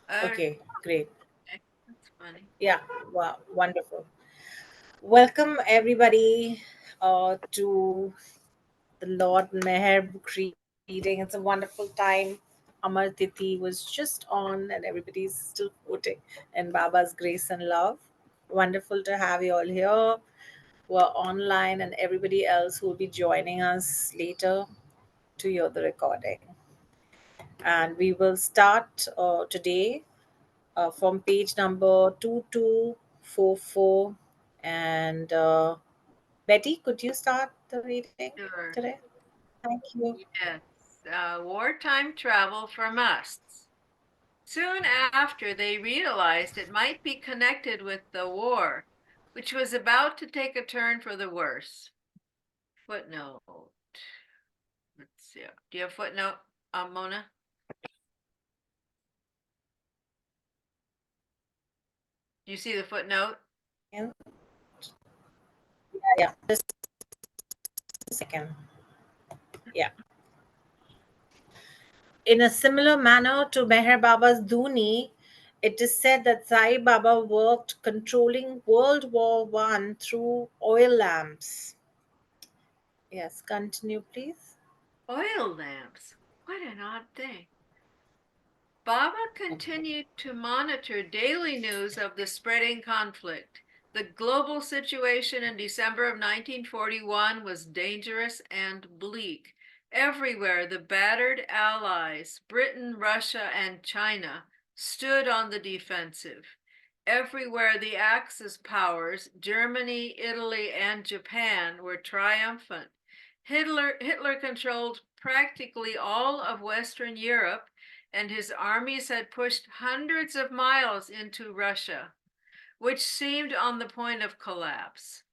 Okay, Okay, great. that's funny. Yeah, wow, wonderful. Welcome everybody to the Lord Meher book reading. It's a wonderful time. Amar Tithi was just on, and everybody's still quoting in Baba's grace and love. Wonderful to have you all here who are online and everybody else who will be joining us later to hear the recording. And we will start today from page number 2244. And Betty, could you start the reading Sure. today? Thank you. Yes. Wartime travel for musts. Soon after, they realized it might be connected with the war, which was about to take a turn for the worse. Footnote. Let's see. Do you have footnote, Mona? Do you see the footnote? And yeah, just a second. Yeah. In a similar manner to Meher Baba's Duni, it is said that Sai Baba worked controlling World War One through oil lamps. Yes, continue, please. Oil lamps. What an odd thing. Baba continued to monitor daily news of the spreading conflict. The global situation in December of 1941 was dangerous and bleak. Everywhere, the battered allies, Britain, Russia, and China, stood on the defensive. Everywhere, the Axis powers, Germany, Italy, and Japan, were triumphant. Hitler controlled practically all of Western Europe, and his armies had pushed hundreds of miles into Russia, which seemed on the point of collapse.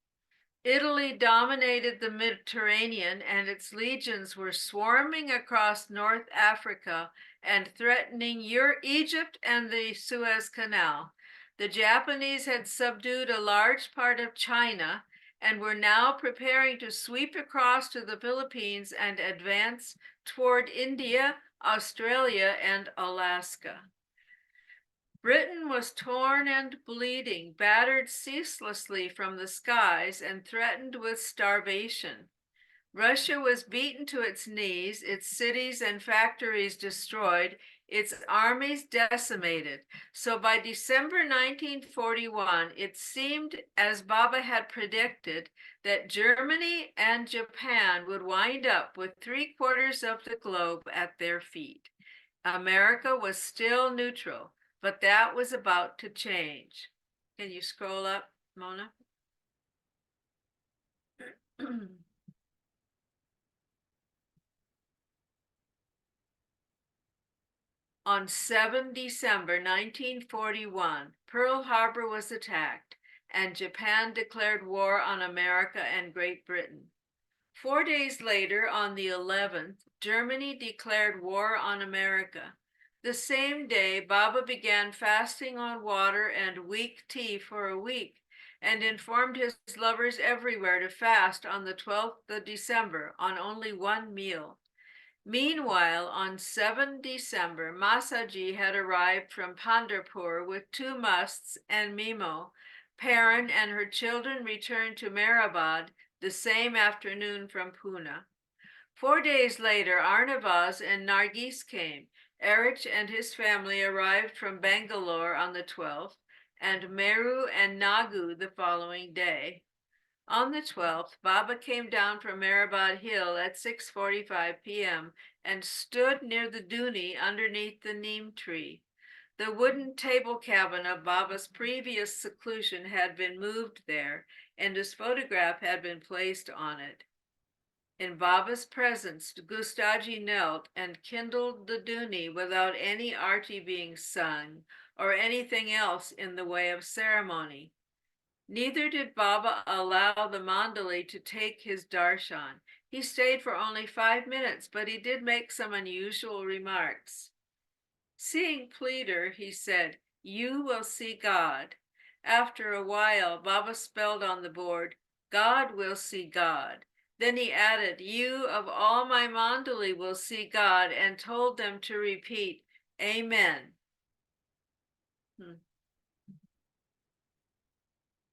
Italy dominated the Mediterranean, and its legions were swarming across North Africa and threatening Egypt and the Suez Canal. The Japanese had subdued a large part of China and were now preparing to sweep across to the Philippines and advance toward India, Australia, and Alaska. Britain was torn and bleeding, battered ceaselessly from the skies, and threatened with starvation. Russia was beaten to its knees, its cities and factories destroyed, its armies decimated. So by December 1941, it seemed, as Baba had predicted, that Germany and Japan would wind up with three-quarters of the globe at their feet. America was still neutral, but that was about to change. Can you scroll up, Mona? On 7 December 1941, Pearl Harbor was attacked, and Japan declared war on America and Great Britain. 4 days later, on the 11th, Germany declared war on America. The same day, Baba began fasting on water and weak tea for a week and informed his lovers everywhere to fast on the 12th of December on only one meal. Meanwhile, on 7 December, Masaji had arrived from Pandharpur with two musts and Mimo. Paran and her children returned to Mehrabad the same afternoon from Pune. 4 days later, Arnavaz and Nargis came. Erich and his family arrived from Bangalore on the 12th, and Meru and Nagu the following day. On the 12th, Baba came down from Mehrabad Hill at 6:45 p.m. and stood near the Duni underneath the neem tree. The wooden table cabin of Baba's previous seclusion had been moved there, and his photograph had been placed on it. In Baba's presence, Gustaji knelt and kindled the Duni without any arti being sung or anything else in the way of ceremony. Neither did Baba allow the Mandali to take his darshan. He stayed for only 5 minutes, but he did make some unusual remarks. Seeing Pleader, he said, "You will see God." After a while, Baba spelled on the board, "God will see God." Then he added, "You of all my Mandali will see God," and told them to repeat, "Amen." Hmm.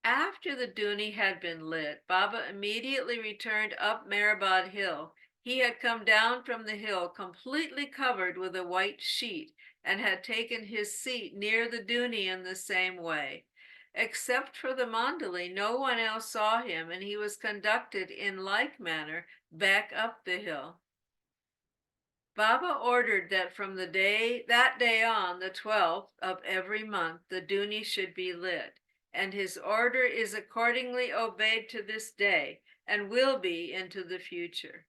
After the Duni had been lit, Baba immediately returned up Mehrabad Hill. He had come down from the hill completely covered with a white sheet and had taken his seat near the Duni in the same way. Except for the Mandali, no one else saw him, and he was conducted in like manner back up the hill. Baba ordered that from that day on, the 12th of every month, the Duni should be lit, and his order is accordingly obeyed to this day and will be into the future.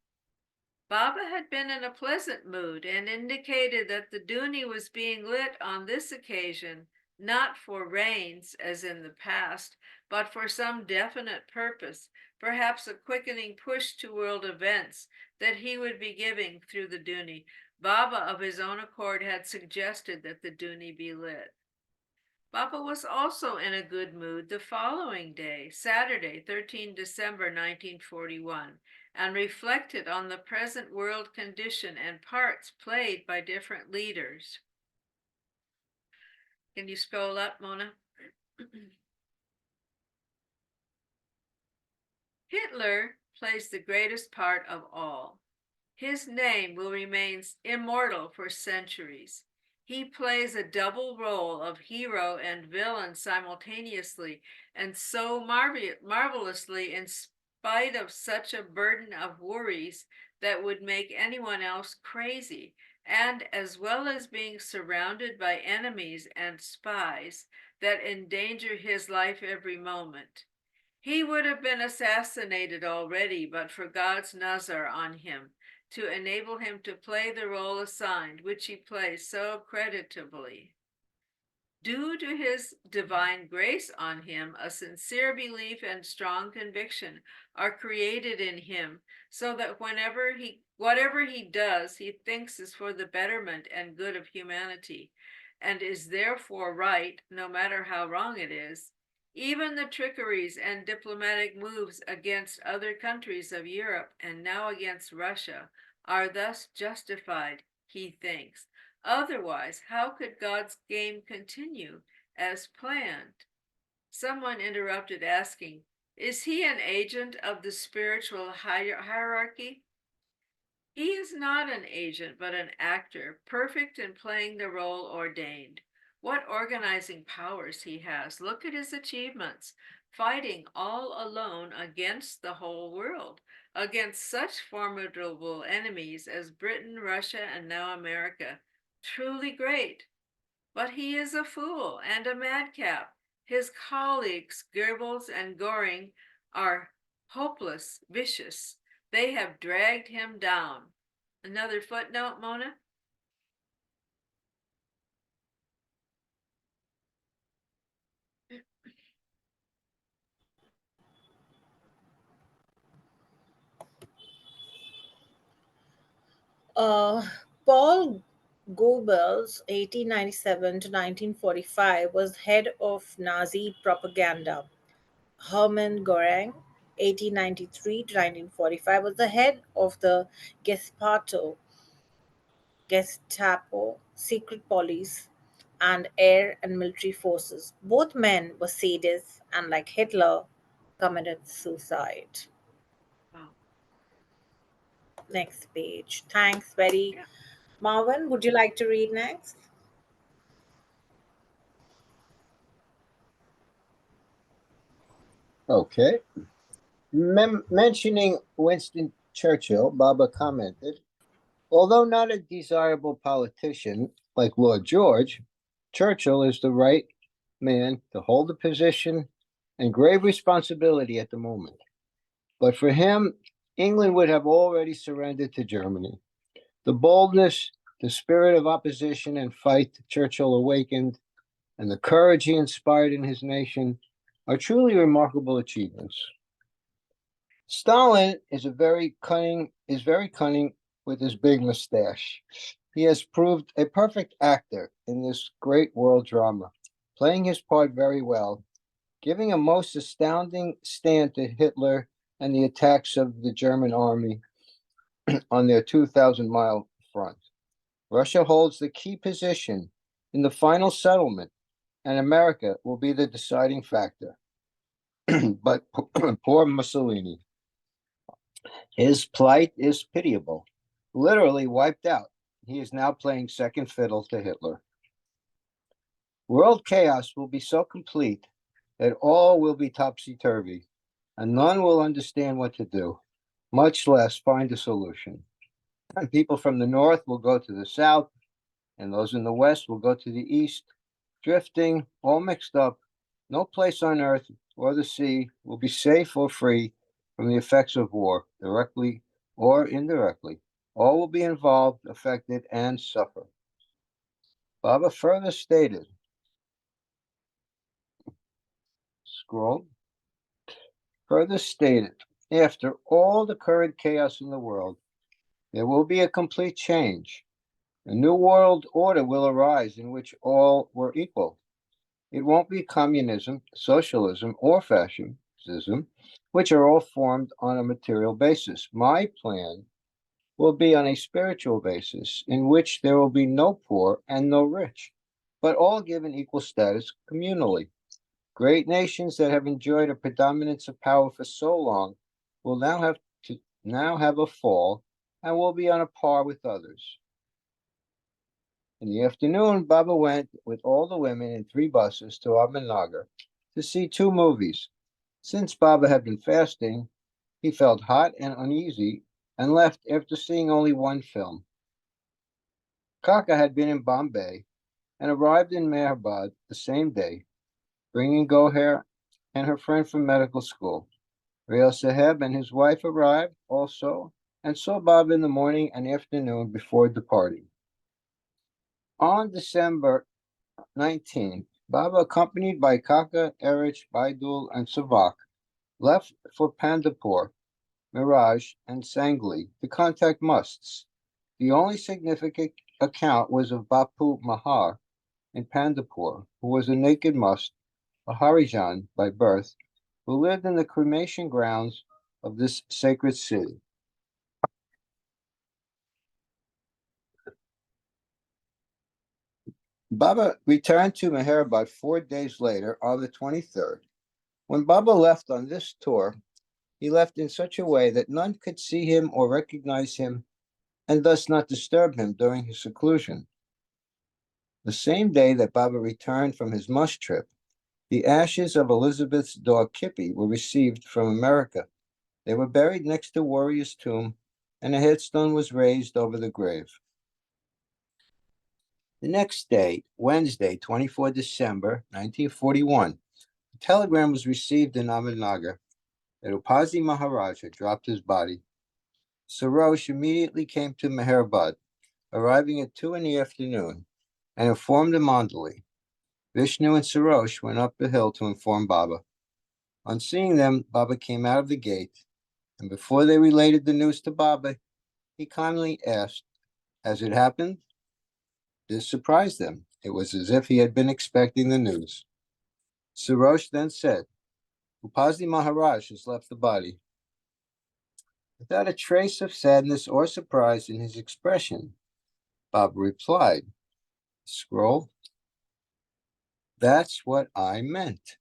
Baba had been in a pleasant mood and indicated that the Duni was being lit on this occasion, not for rains as in the past, but for some definite purpose, perhaps a quickening push to world events that he would be giving through the Duni. Baba, of his own accord, had suggested that the Duni be lit. Baba was also in a good mood the following day, Saturday, 13 December 1941, and reflected on the present world condition and parts played by different leaders. Can you scroll up, Mona? Hitler plays the greatest part of all. His name will remain immortal for centuries. He plays a double role of hero and villain simultaneously, and so marvelously in spite of such a burden of worries that would make anyone else crazy, and as well as being surrounded by enemies and spies that endanger his life every moment. He would have been assassinated already but for God's nazar on him to enable him to play the role assigned, which he plays so creditably. Due to his divine grace on him, a sincere belief and strong conviction are created in him, so that whatever he does, he thinks is for the betterment and good of humanity, and is therefore right, no matter how wrong it is. Even the trickeries and diplomatic moves against other countries of Europe, and now against Russia, are thus justified, he thinks. Otherwise, how could God's game continue as planned? Someone interrupted, asking, is he an agent of the spiritual hierarchy? He is not an agent, but an actor, perfect in playing the role ordained. What organizing powers he has! Look at his achievements, fighting all alone against the whole world, against such formidable enemies as Britain, Russia, and now America. Truly great. But he is a fool and a madcap. His colleagues, Goebbels and Goring, are hopeless, vicious. They have dragged him down. Another footnote, Mona? Uh, Paul Goebbels, 1897 to 1945, was head of Nazi propaganda. Hermann Goering, 1893 to 1945, was the head of the Gestapo, secret police, and air and military forces. Both men were sadists and, like Hitler, committed suicide. Wow. Next page. Thanks, very. Yeah. Marvin, would you like to read next? Okay. Mentioning Winston Churchill, Baba commented, although not a desirable politician like Lord George, Churchill is the right man to hold the position and grave responsibility at the moment. But for him, England would have already surrendered to Germany. The boldness, the spirit of opposition and fight Churchill awakened, and the courage he inspired in his nation are truly remarkable achievements. Stalin is very cunning with his big mustache. He has proved a perfect actor in this great world drama, playing his part very well, giving a most astounding stand to Hitler and the attacks of the German army on their 2,000-mile front. Russia holds the key position in the final settlement and America will be the deciding factor. But poor Mussolini, his plight is pitiable. Literally wiped out, he is now playing second fiddle to Hitler. World chaos will be so complete that all will be topsy-turvy, and none will understand what to do, much less find a solution. And people from the north will go to the south, and those in the west will go to the east, drifting, all mixed up. No place on earth or the sea will be safe or free from the effects of war, directly or indirectly. All will be involved, affected, and suffer. Baba further stated, scroll, further stated, after all the current chaos in the world, there will be a complete change. A new world order will arise in which all were equal. It won't be communism, socialism, or fascism, which are all formed on a material basis. My plan will be on a spiritual basis, in which there will be no poor and no rich, but all given equal status communally. Great nations that have enjoyed a predominance of power for so long will now have a fall and will be on a par with others. In the afternoon, Baba went with all the women in 3 buses to Ahmednagar to see 2 movies. Since Baba had been fasting, he felt hot and uneasy and left after seeing only 1 film. Kaka had been in Bombay and arrived in Meherbad the same day, bringing Goher and her friend from medical school. Rail Saheb and his wife arrived also and saw Baba in the morning and afternoon before departing. On December 19th, Baba, accompanied by Kaka, Erich, Baidul, and Savak, left for Pandapur, Miraj, and Sangli to contact musts. The only significant account was of Bapu Mahar in Pandapur, who was a naked must, a Harijan by birth, who lived in the cremation grounds of this sacred city. Baba returned to Meherabad 4 days later, on the 23rd. When Baba left on this tour, he left in such a way that none could see him or recognize him, and thus not disturb him during his seclusion. The same day that Baba returned from his mush trip, the ashes of Elizabeth's dog Kippy were received from America. They were buried next to Warrior's tomb, and a headstone was raised over the grave. The next day, Wednesday, 24 December 1941, a telegram was received in Ahmednagar that Upazi Maharaj had dropped his body. Sarosh immediately came to Meherabad, arriving at 2 in the afternoon, and informed the Mandali. Vishnu and Sarosh went up the hill to inform Baba. On seeing them, Baba came out of the gate, and before they related the news to Baba, he kindly asked, "Has it happened?" This surprised them. It was as if he had been expecting the news. Sarosh then said, "Upazi Maharaj has left the body." Without a trace of sadness or surprise in his expression, Baba replied, scroll, "That's what I meant."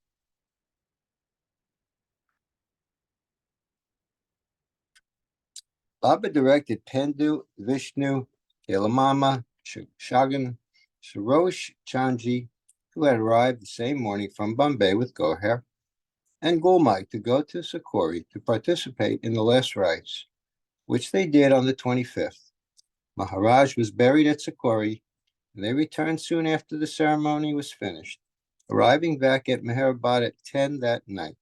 Baba directed Pendu, Vishnu, Kelamama, Shagan, Sarosh Chandji, who had arrived the same morning from Bombay with Goher, and Gulmai to go to Sakori to participate in the last rites, which they did on the 25th. Maharaj was buried at Sakori, and they returned soon after the ceremony was finished, arriving back at Meherabad at 10 that night.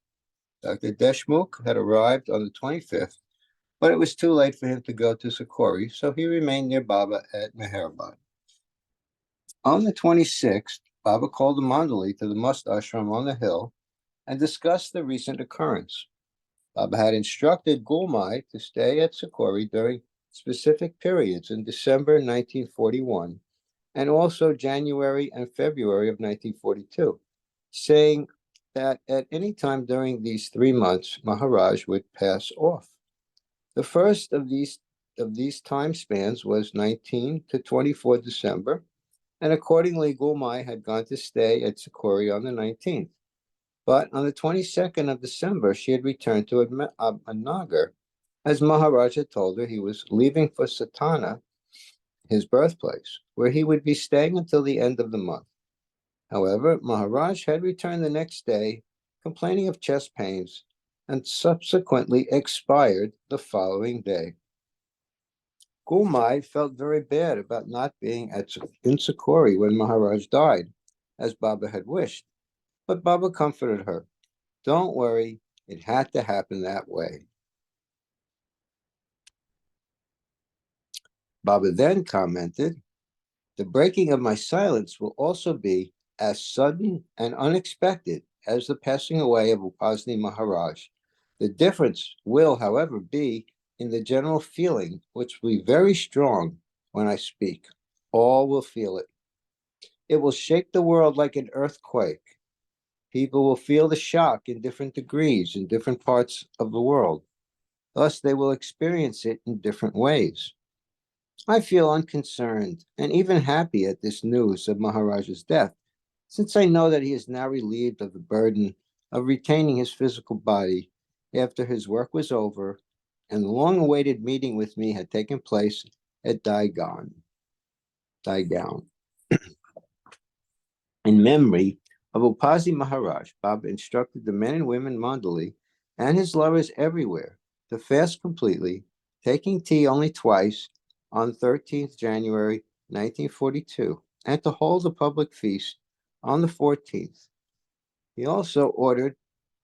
Dr. Deshmukh had arrived on the 25th, but it was too late for him to go to Sakori, so he remained near Baba at Meherabad. On the 26th, Baba called the Mandali to the Must Ashram on the hill and discussed the recent occurrence. Baba had instructed Gulmai to stay at Sakori during specific periods in December 1941 and also January and February of 1942, saying that at any time during these 3 months, Maharaj would pass off. The first of these time spans was 19 to 24 December, and accordingly Gulmai had gone to stay at Sakori on the 19th. But on the 22nd of December, she had returned to Nagar, as Maharaj had told her he was leaving for Satana, his birthplace, where he would be staying until the end of the month. However, Maharaj had returned the next day, complaining of chest pains, and subsequently expired the following day. Gulmai felt very bad about not being in Sakori when Maharaj died, as Baba had wished, but Baba comforted her. Don't worry, it had to happen that way. Baba then commented, the breaking of my silence will also be as sudden and unexpected as the passing away of Upasni Maharaj. The difference will, however, be in the general feeling, which will be very strong when I speak. All will feel it. It will shake the world like an earthquake. People will feel the shock in different degrees in different parts of the world. Thus, they will experience it in different ways. I feel unconcerned and even happy at this news of Maharaj's death, since I know that he is now relieved of the burden of retaining his physical body after his work was over and the long-awaited meeting with me had taken place at Daigaon. In memory of Upasi Maharaj, Baba instructed the men and women Mandali and his lovers everywhere to fast completely, taking tea only twice on 13th January 1942, and to hold a public feast on the 14th. He also ordered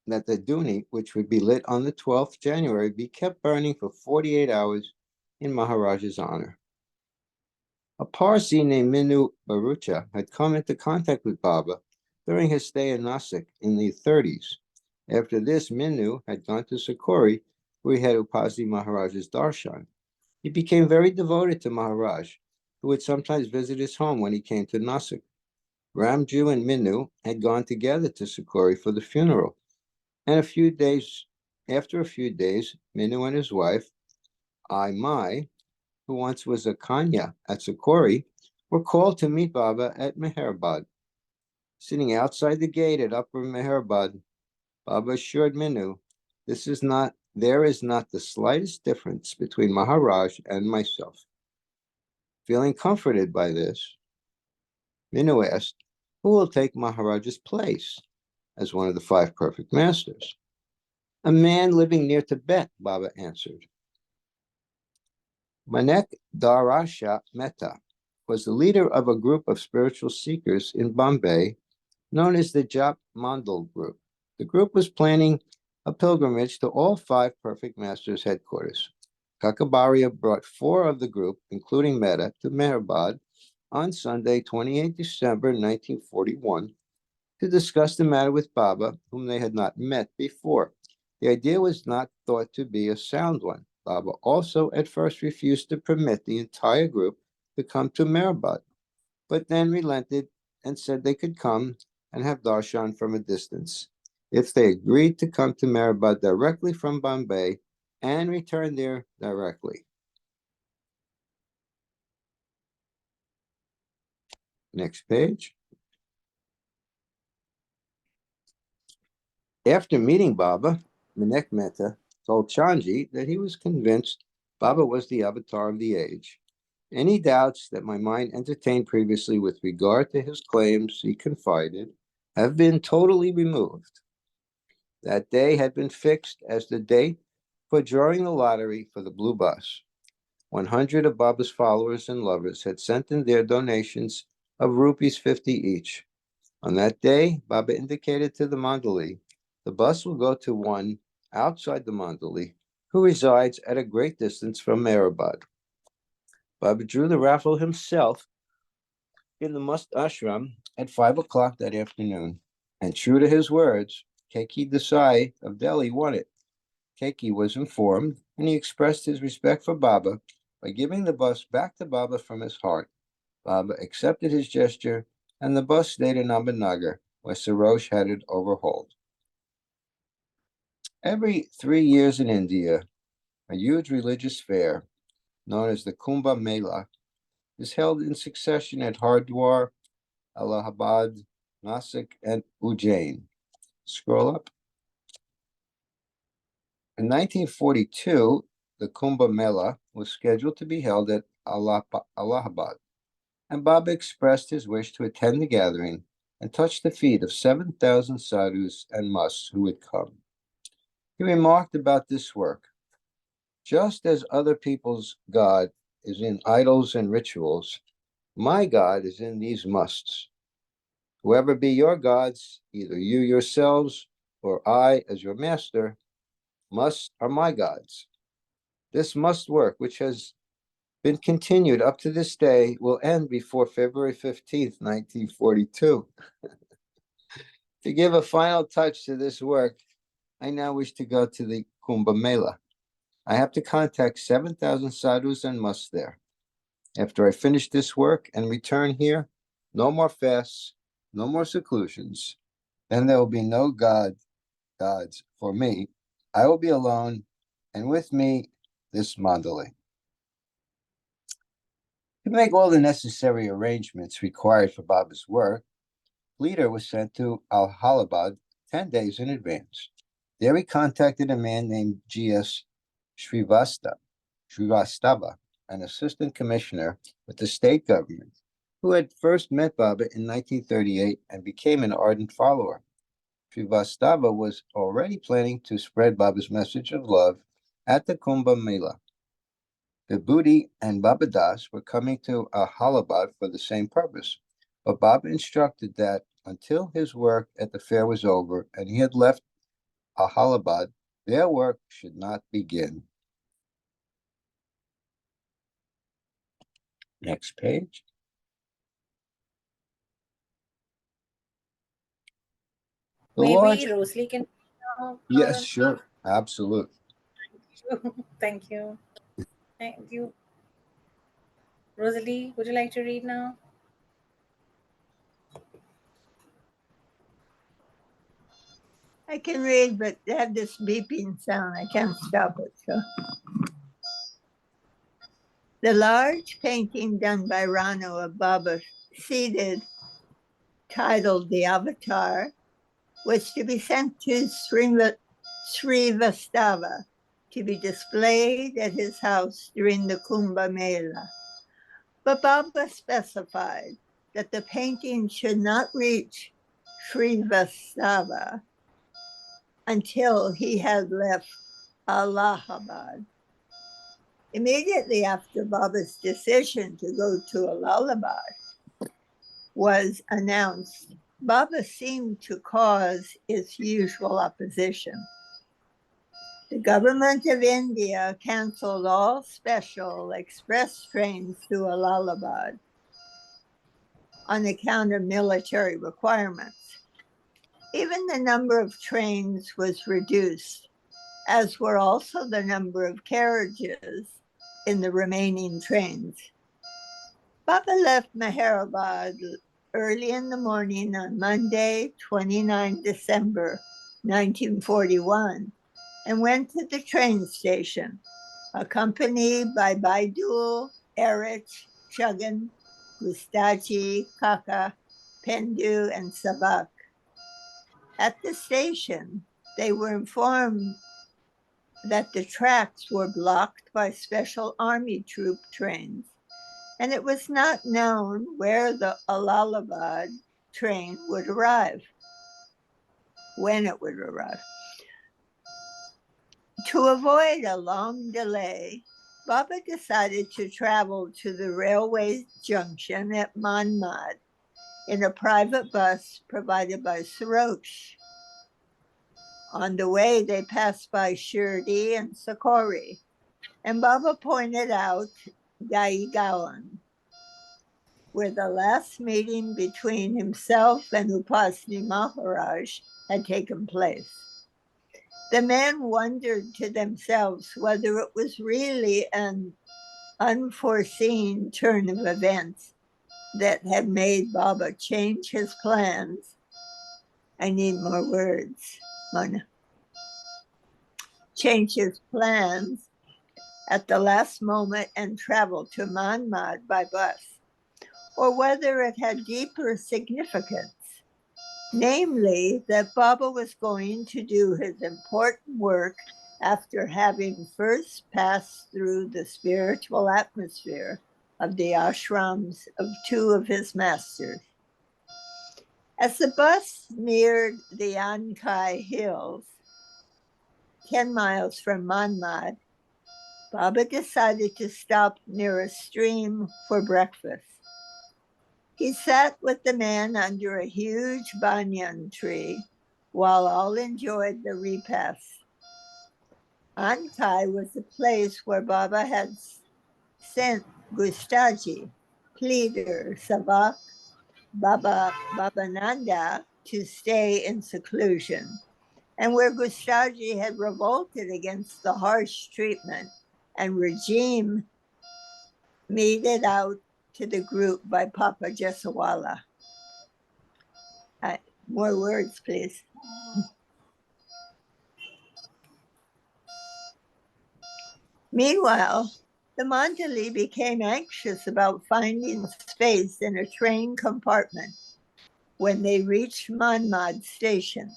that the Duni, which would be lit on the 12th January, be kept burning for 48 hours in Maharaj's honor. A Parsi named Minu Barucha had come into contact with Baba during his stay in Nasik in the 30s. After this, Minu had gone to Sakori, where he had Upasi Maharaj's darshan. He became very devoted to Maharaj, who would sometimes visit his home when he came to Nasik. Ramju and Minu had gone together to Sakori for the funeral, and after a few days, Minu and his wife, Ai Mai, who once was a Kanya at Sakori, were called to meet Baba at Meherbad. Sitting outside the gate at Upper Meherbad, Baba assured Minu, there is not the slightest difference between Maharaj and myself. Feeling comforted by this, Minu asked, who will take Maharaj's place as one of the 5 perfect masters? A man living near Tibet, Baba answered. Manek Darasha Mehta was the leader of a group of spiritual seekers in Bombay known as the Jap Mandal Group. The group was planning a pilgrimage to all 5 perfect masters' headquarters. Kakabaria brought 4 of the group, including Mehta, to Meherbad on Sunday, 28 December 1941, to discuss the matter with Baba, whom they had not met before. The idea was not thought to be a sound one. Baba also at first refused to permit the entire group to come to Meherbad, but then relented and said they could come and have darshan from a distance if they agreed to come to Meherbad directly from Bombay and return there directly. Next page. After meeting Baba, Manek Mehta told Chanji that he was convinced Baba was the avatar of the age. Any doubts that my mind entertained previously with regard to his claims, he confided, have been totally removed. That day had been fixed as the date for drawing the lottery for the blue bus. 100 of Baba's followers and lovers had sent in their donations of rupees 50 each. On that day, Baba indicated to the Mandali, the bus will go to one outside the Mandali who resides at a great distance from Meherbad. Baba drew the raffle himself in the Must Ashram at 5 o'clock that afternoon. And true to his words, Keki Desai of Delhi won it. Keki was informed, and he expressed his respect for Baba by giving the bus back to Baba from his heart. Baba accepted his gesture, and the bus stayed in Ahmednagar, where Sarosh had it overhauled. Every 3 years in India, a huge religious fair, known as the Kumbh Mela, is held in succession at Hardwar, Allahabad, Nasik, and Ujjain. Scroll up. In 1942, the Kumbh Mela was scheduled to be held at Allahabad, and Baba expressed his wish to attend the gathering and touch the feet of 7,000 sadhus and musts who would come. He remarked about this work: just as other people's God is in idols and rituals, my God is in these musts. Whoever be your gods, either you yourselves or I as your master, musts are my gods. This must work, which has been continued up to this day, will end before February 15th, 1942. To give a final touch to this work, I now wish to go to the Kumbh Mela. I have to contact 7,000 sadhus and musts there. After I finish this work and return here, no more fasts, no more seclusions. Then there will be no gods for me. I will be alone, and with me, this mandali. To make all the necessary arrangements required for Baba's work, Leader was sent to Allahabad 10 days in advance. There he contacted a man named G.S. Srivastava, an assistant commissioner with the state government, who had first met Baba in 1938 and became an ardent follower. Srivastava was already planning to spread Baba's message of love at the Kumbh Mela. Vibhuti and Baba Das were coming to Allahabad for the same purpose, but Baba instructed that until his work at the fair was over and he had left Allahabad, their work should not begin. Next page. The Maybe Lord. Rosalie can. Yes, sure. Absolutely. Thank you. Thank you. Rosalie, would you like to read now? I can read, but they have this beeping sound. I can't stop it. So, the large painting done by Rano of Baba seated, titled The Avatar, was to be sent to Srivastava to be displayed at his house during the Kumbh Mela. But Baba specified that the painting should not reach Srivastava until he had left Allahabad. Immediately after Baba's decision to go to Allahabad was announced, Baba seemed to cause its usual opposition. The government of India canceled all special express trains to Allahabad on account of military requirements. Even the number of trains was reduced, as were also the number of carriages in the remaining trains. Baba left Meherabad early in the morning on Monday, 29 December 1941, and went to the train station, accompanied by Baidul, Erich, Chugan, Gustachi, Kaka, Pendu, and Savak. At the station, they were informed that the tracks were blocked by special army troop trains, and it was not known where the Allahabad train would arrive, when it would arrive. To avoid a long delay, Baba decided to travel to the railway junction at Manmad in a private bus provided by Sarosh. On the way, they passed by Shirdi and Sakori, and Baba pointed out Gaigaon, where the last meeting between himself and Upasni Maharaj had taken place. The men wondered to themselves whether it was really an unforeseen turn of events that had made Baba change his plans. I need more words, Mona. Change his plans at the last moment and travel to Manmad by bus, or whether it had deeper significance, namely that Baba was going to do his important work after having first passed through the spiritual atmosphere of the ashrams of two of his masters. As the bus neared the Ankai Hills, 10 miles from Manmad, Baba decided to stop near a stream for breakfast. He sat with the man under a huge banyan tree while all enjoyed the repast. Ankai was the place where Baba had sent Gustaji, Pleader, Savak, Babananda to stay in seclusion, and where Gustaji had revolted against the harsh treatment and regime meted out to the group by Papa Jesawala. More words, please. Meanwhile, the Mandali became anxious about finding space in a train compartment when they reached Manmad station.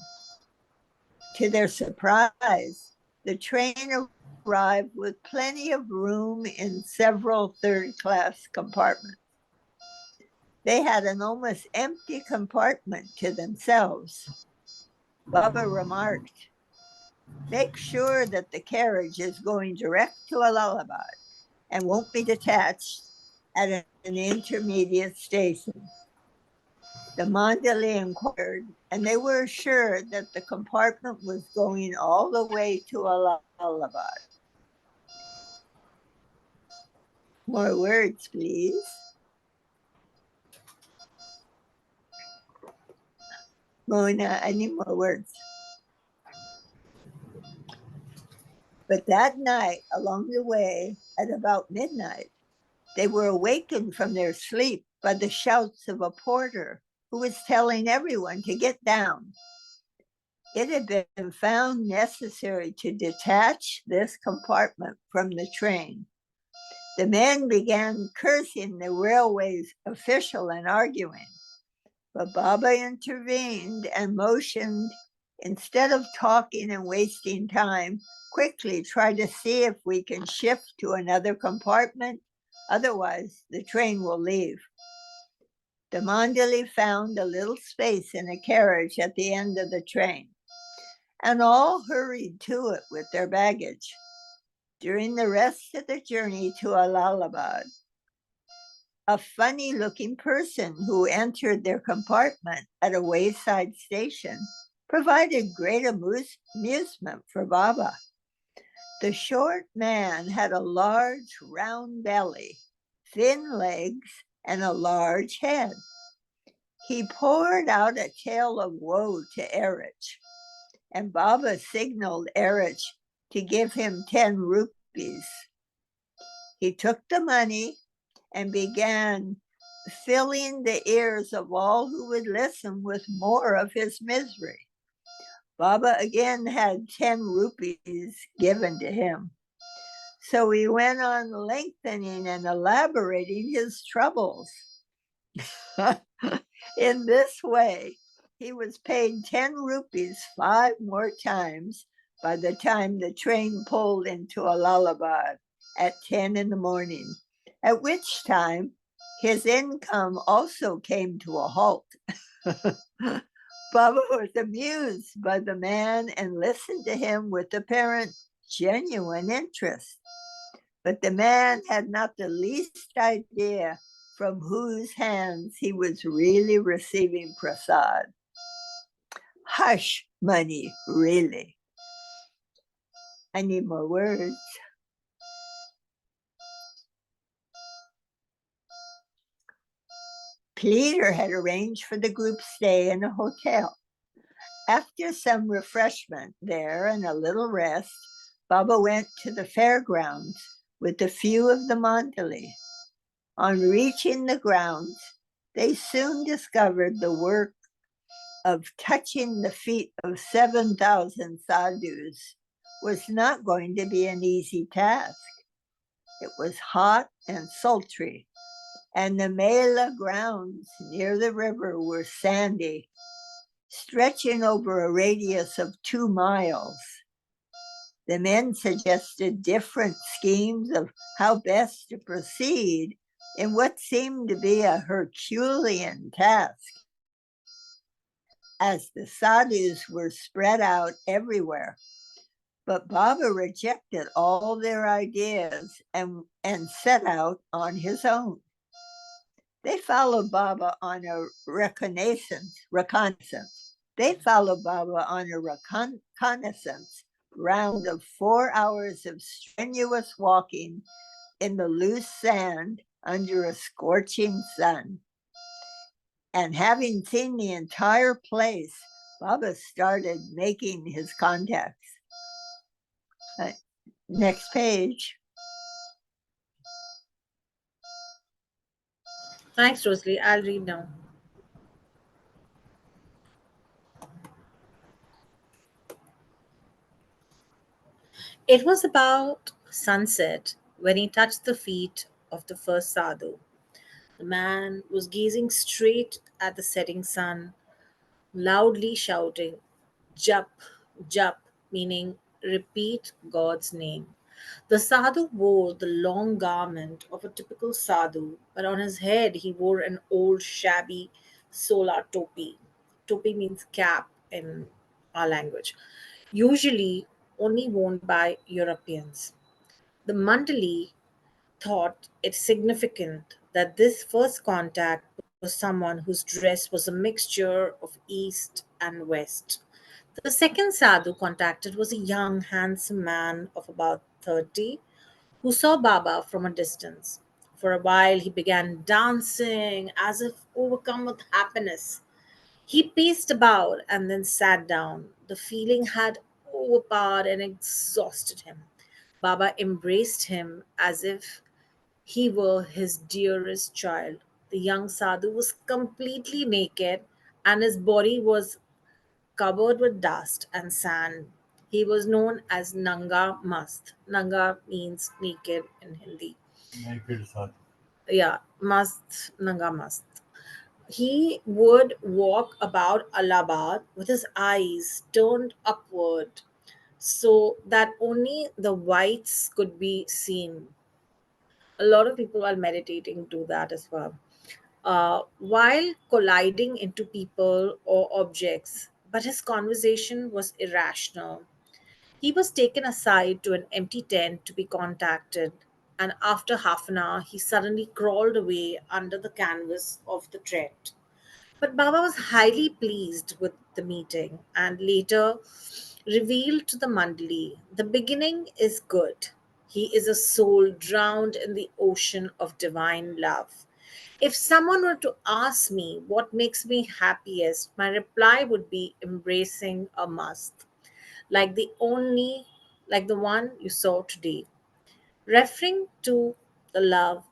To their surprise, the train arrived with plenty of room in several third-class compartments. They had an almost empty compartment to themselves. Baba remarked, "Make sure that the carriage is going direct to Allahabad and won't be detached at an intermediate station." The Mandali inquired, and they were assured that the compartment was going all the way to Allahabad. More words, please. Mona, I need more words. But that night, along the way, at about midnight, they were awakened from their sleep by the shouts of a porter who was telling everyone to get down. It had been found necessary to detach this compartment from the train. The men began cursing the railway's official and arguing, but Baba intervened and motioned, "Instead of talking and wasting time, quickly try to see if we can shift to another compartment. Otherwise, the train will leave." The Mandali found a little space in a carriage at the end of the train, and all hurried to it with their baggage. During the rest of the journey to Allahabad, a funny-looking person who entered their compartment at a wayside station provided great amusement for Baba. The short man had a large round belly, thin legs, and a large head. He poured out a tale of woe to Erich, and Baba signaled Erich to give him 10 rupees. He took the money and began filling the ears of all who would listen with more of his misery. Baba again had 10 rupees given to him. So he went on lengthening and elaborating his troubles. In this way, he was paid 10 rupees 5 more times by the time the train pulled into Allahabad at 10 in the morning, at which time his income also came to a halt. Baba was amused by the man and listened to him with apparent genuine interest. But the man had not the least idea from whose hands he was really receiving prasad. Hush money, really. I need more words. Peter had arranged for the group stay in a hotel. After some refreshment there and a little rest, Baba went to the fairgrounds with a few of the Mandali. On reaching the grounds, they soon discovered the work of touching the feet of 7,000 sadhus was not going to be an easy task. It was hot and sultry, and the Mela grounds near the river were sandy, stretching over a radius of 2 miles. The men suggested different schemes of how best to proceed in what seemed to be a Herculean task, as the sadhus were spread out everywhere. But Baba rejected all their ideas and set out on his own. They followed Baba on a reconnaissance. They followed Baba on a reconnaissance round of 4 hours of strenuous walking in the loose sand under a scorching sun. And having seen the entire place, Baba started making his contacts. Next page. Thanks, Rosalie. I'll read now. It was about sunset when he touched the feet of the first sadhu. The man was gazing straight at the setting sun, loudly shouting, Jap, Jap, meaning repeat God's name. The sadhu wore the long garment of a typical sadhu, but on his head he wore an old shabby solar topi. Topi means cap in our language, usually only worn by Europeans. The Mandali thought it significant that this first contact was someone whose dress was a mixture of East and West. The second sadhu contacted was a young, handsome man of about 30 who saw Baba from a distance. For a while, he began dancing as if overcome with happiness. He paced about and then sat down. The feeling had overpowered and exhausted him. Baba embraced him as if he were his dearest child. The young sadhu was completely naked and his body was covered with dust and sand. He was known as Nanga Mast. Nanga means naked in Hindi. Naked sadhu. Yeah, Mast, Nanga Mast. He would walk about Allahabad with his eyes turned upward so that only the whites could be seen. A lot of people while meditating do that as well. While colliding into people or objects, but his conversation was irrational. He was taken aside to an empty tent to be contacted, and after half an hour, he suddenly crawled away under the canvas of the tent. But Baba was highly pleased with the meeting and later revealed to the Mandali the beginning is good. He is a soul drowned in the ocean of divine love. If someone were to ask me what makes me happiest, my reply would be embracing a must, like the only, like the one you saw today. Referring to the love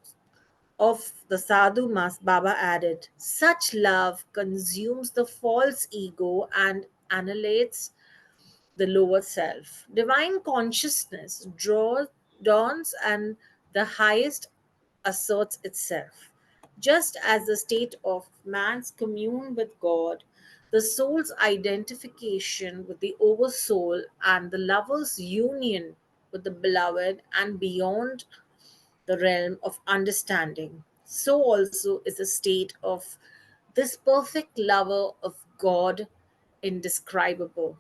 of the sadhu mas, Baba added, such love consumes the false ego and annihilates the lower self. Divine consciousness dawns and the highest asserts itself. Just as the state of man's commune with God, the soul's identification with the oversoul, and the lover's union with the beloved and beyond the realm of understanding, so also is the state of this perfect lover of God indescribable.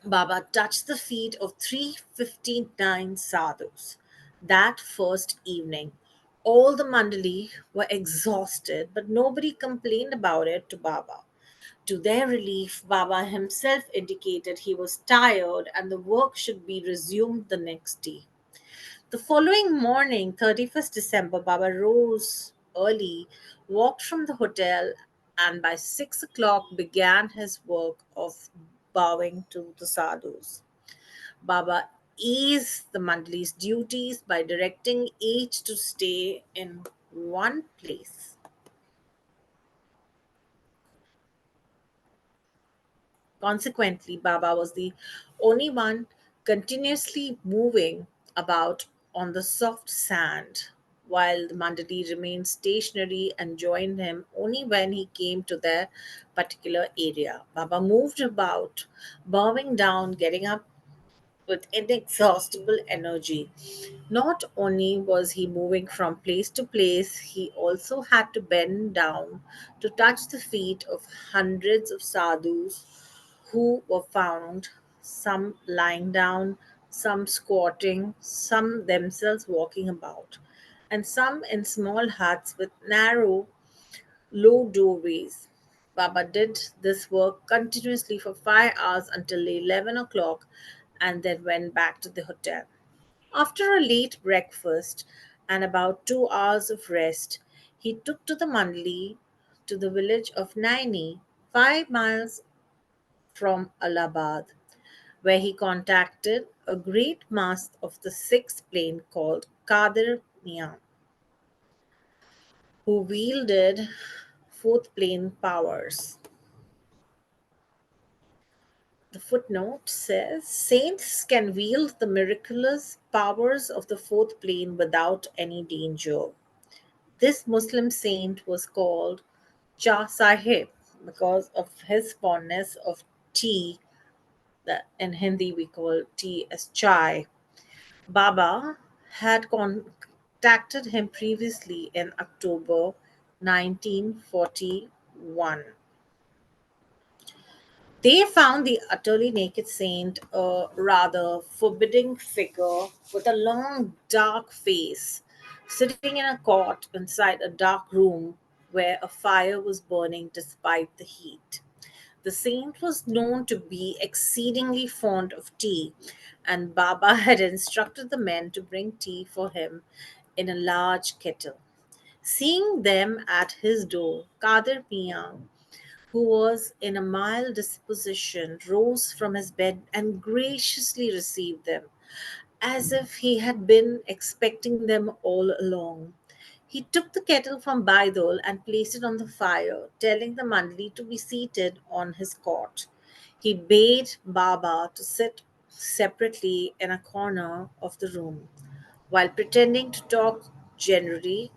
Baba touched the feet of 359 sadhus that first evening. All the mandali were exhausted, but nobody complained about it to Baba. To their relief, Baba himself indicated he was tired and the work should be resumed the next day. The following morning, 31st December, Baba rose early, walked from the hotel, and by 6 o'clock began his work of bowing to the sadhus. Baba eased the Mandali's duties by directing each to stay in one place. Consequently, Baba was the only one continuously moving about on the soft sand, while the Mandali remained stationary and joined him only when he came to their particular area. Baba moved about, bowing down, getting up with inexhaustible energy. Not only was he moving from place to place, he also had to bend down to touch the feet of hundreds of sadhus who were found, some lying down, some squatting, some themselves walking about, and some in small huts with narrow, low doorways. Baba did this work continuously for 5 hours until 11 o'clock and then went back to the hotel. After a late breakfast and about 2 hours of rest, he took to the Mandali to the village of Naini, 5 miles from Allahabad, where he contacted a great master of the sixth plane called Kadir Mian, who wielded fourth plane powers. The footnote says saints can wield the miraculous powers of the fourth plane without any danger. This Muslim saint was called Cha Sahib because of his fondness of tea, that in Hindi we call tea as chai. Baba had contacted him previously in October 1941. They found the utterly naked saint a rather forbidding figure with a long, dark face, sitting in a cot inside a dark room where a fire was burning despite the heat. The saint was known to be exceedingly fond of tea, and Baba had instructed the men to bring tea for him in a large kettle. Seeing them at his door, Kadir Mian, who was in a mild disposition, rose from his bed and graciously received them, as if he had been expecting them all along. He took the kettle from Baidol and placed it on the fire, telling the Mandali to be seated on his cot. He bade Baba to sit separately in a corner of the room, while pretending to talk generally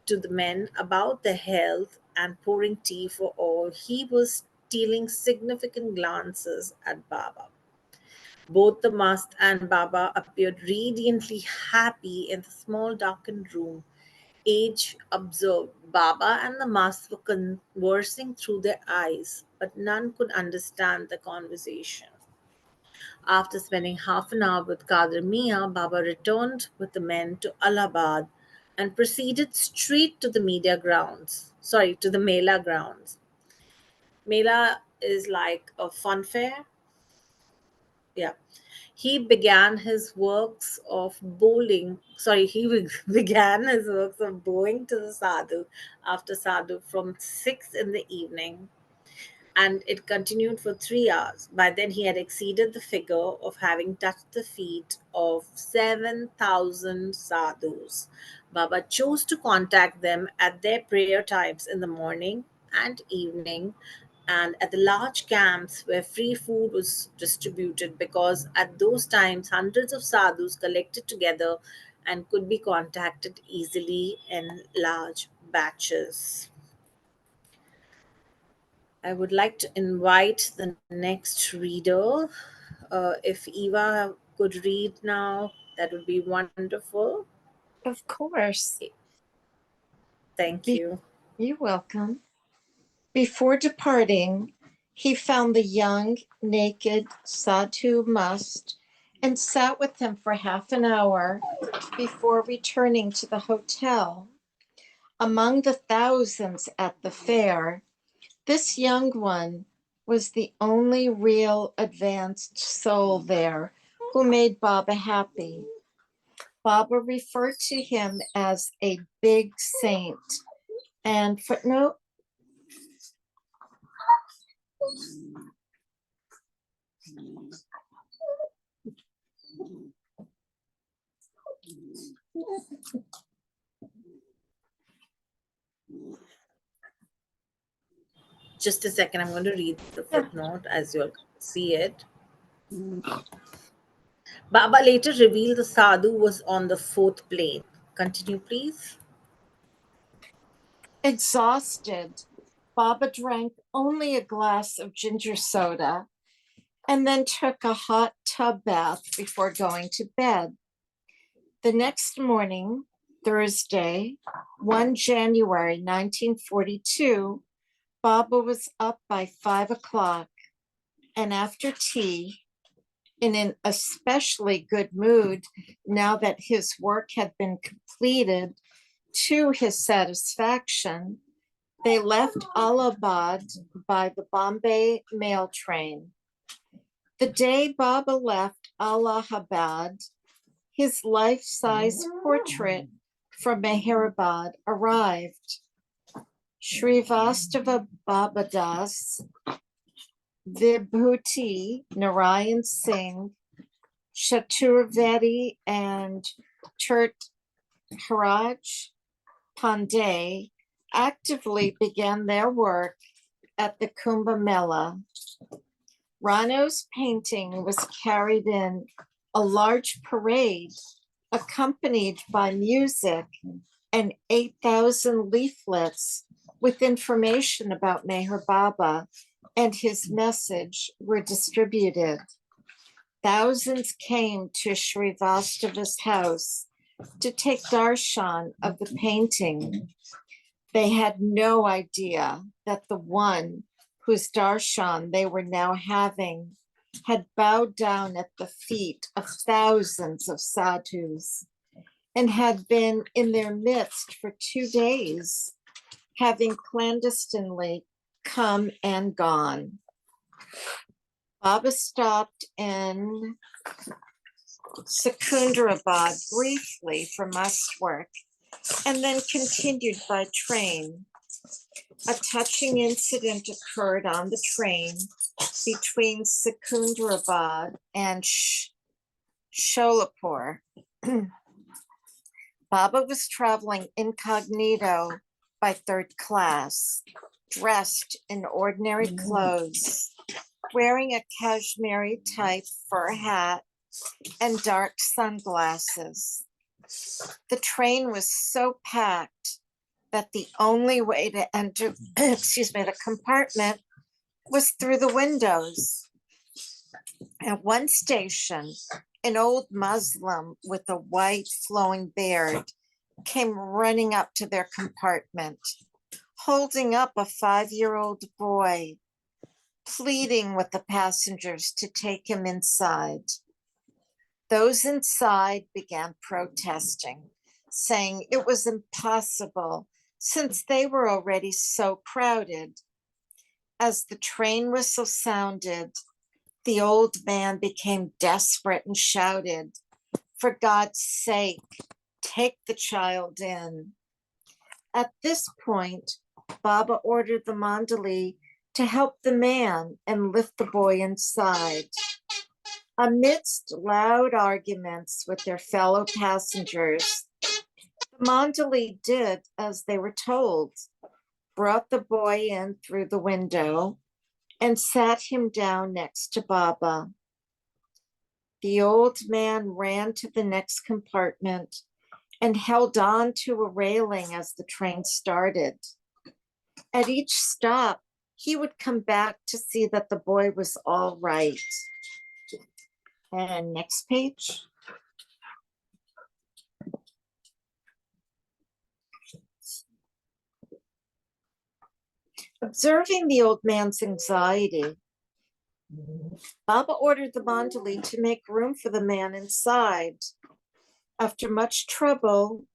to the men about their health and pouring tea for all. He was stealing significant glances at Baba. Both the Mast and Baba appeared radiantly happy in the small darkened room. Age observed Baba and the Mast were conversing through their eyes, but none could understand the conversation. After spending half an hour with Kadir Mia, Baba returned with the men to Allahabad and proceeded straight to the to the Mela grounds. Mela is like a fun fair. Yeah. He began his works of bowling. Sorry, began his works of bowing to the sadhu after sadhu from 6 in the evening, and it continued for 3 hours. By then, he had exceeded the figure of having touched the feet of 7,000 sadhus. Baba chose to contact them at their prayer times in the morning and evening, and at the large camps where free food was distributed, because at those times hundreds of sadhus collected together and could be contacted easily in large batches. I would like to invite the next reader. If Eva could read now, that would be wonderful. Of course. Thank Be- you. you're welcome. Before departing, he found the young, naked Sadhu Must and sat with him for half an hour before returning to the hotel. Among the thousands at the fair, this young one was the only real advanced soul there who made Baba happy. Baba referred to him as a big saint. And footnote, Just a second, I'm going to read the footnote as you'll see it. Baba later revealed the sadhu was on the fourth plane. Continue, please. Exhausted, Baba drank only a glass of ginger soda and then took a hot tub bath before going to bed. The next morning, Thursday, 1 January 1942, Baba was up by 5 o'clock, and after tea, in an especially good mood now that his work had been completed to his satisfaction, they left Allahabad by the Bombay mail train. The day Baba left Allahabad, his life-size portrait from Meherabad arrived. Srivastava Babadas, Vibhuti Narayan Singh, Chaturvedi, and Turt Haraj Pandey actively began their work at the Kumbh Mela. Rano's painting was carried in a large parade accompanied by music, and 8,000 leaflets with information about Meher Baba and his message were distributed. Thousands came to Srivastava's house to take darshan of the painting. They had no idea that the one whose darshan they were now having had bowed down at the feet of thousands of sadhus and had been in their midst for 2 days, having clandestinely come and gone. Baba stopped in Secunderabad briefly for must work and then continued by train. A touching incident occurred on the train between Secunderabad and Sholapur. Baba was traveling incognito by third class, dressed in ordinary clothes, wearing a Kashmiri type fur hat and dark sunglasses. The train was so packed that the only way to enter, the compartment was through the windows. At one station, an old Muslim with a white flowing beard came running up to their compartment, holding up a 5-year-old boy, pleading with the passengers to take him inside. Those inside began protesting, saying it was impossible since they were already so crowded. As the train whistle sounded, the old man became desperate and shouted, "For God's sake, take the child in." At this point, Baba ordered the Mandali to help the man and lift the boy inside. Amidst loud arguments with their fellow passengers, the Mandali did as they were told, brought the boy in through the window, and sat him down next to Baba. The old man ran to the next compartment and held on to a railing as the train started. At each stop, he would come back to see that the boy was all right. And next page. Observing the old man's anxiety, Baba ordered the Mandali to make room for the man inside. After much trouble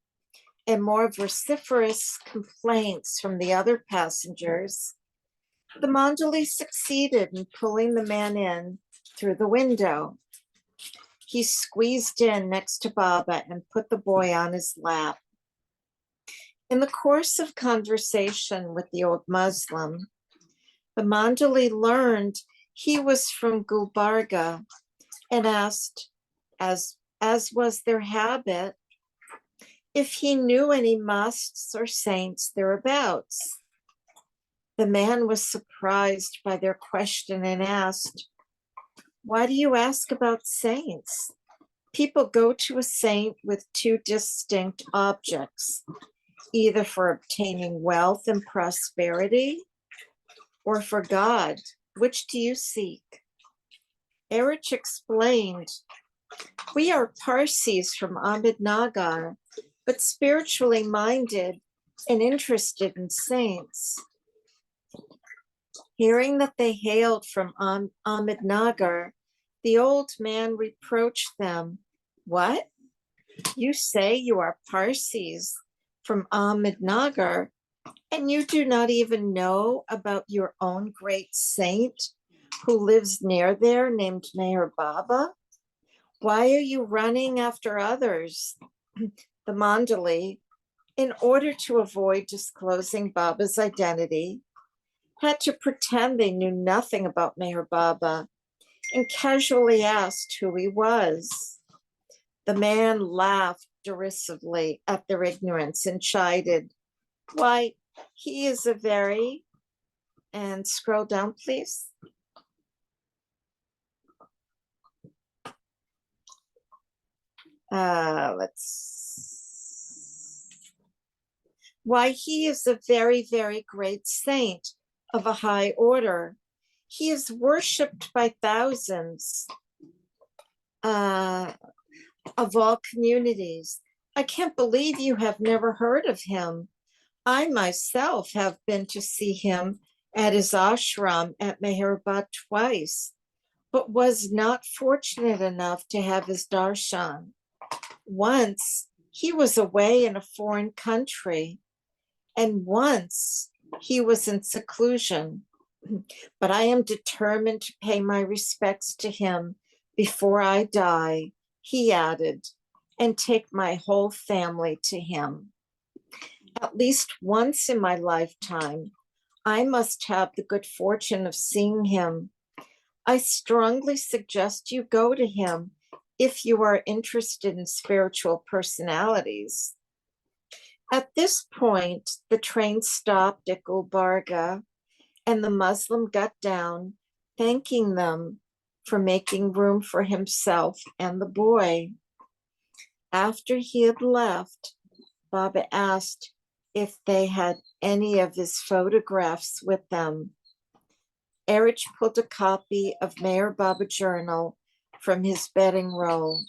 and more vociferous complaints from the other passengers, the Mandali succeeded in pulling the man in through the window. He squeezed in next to Baba and put the boy on his lap. In the course of conversation with the old Muslim, the Mandali learned he was from Gulbarga and asked, as was their habit, if he knew any musts or saints thereabouts. The man was surprised by their question and asked, "Why do you ask about saints? People go to a saint with two distinct objects, either for obtaining wealth and prosperity or for God. Which do you seek? Erich explained, we are Parsis from Ahmednagar, but spiritually minded and interested in saints. Hearing that they hailed from Ahmednagar, the old man reproached them. What? You say you are Parsis from Ahmednagar, and you do not even know about your own great saint who lives near there named Meher Baba? Why are you running after others? The Mandali, in order to avoid disclosing Baba's identity, had to pretend they knew nothing about Meher Baba and casually asked who he was. The man laughed derisively at their ignorance and chided, why, he is a very, and scroll down, please. Why, he is a very, very great saint of a high order. He is worshipped by thousands of all communities. I can't believe you have never heard of him. I myself have been to see him at his ashram at Meherabad twice, but was not fortunate enough to have his darshan. Once he was away in a foreign country, and once he was in seclusion. But I am determined to pay my respects to him before I die, he added, and take my whole family to him. At least once in my lifetime, I must have the good fortune of seeing him. I strongly suggest you go to him if you are interested in spiritual personalities. At this point, the train stopped at Gulbarga, and the Muslim got down, thanking them for making room for himself and the boy. After he had left, Baba asked if they had any of his photographs with them. Erich pulled a copy of Meher Baba journal from his bedding roll.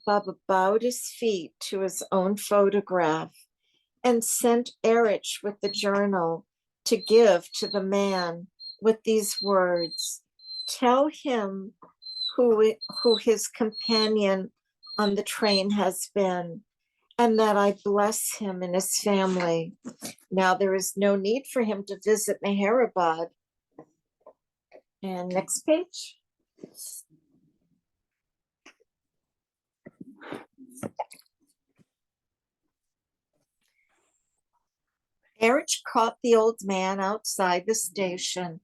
Baba bowed his feet to his own photograph and sent Erich with the journal to give to the man with these words, tell him who his companion on the train has been, and that I bless him and his family. Now there is no need for him to visit Meherabad. And next page. Erich caught the old man outside the station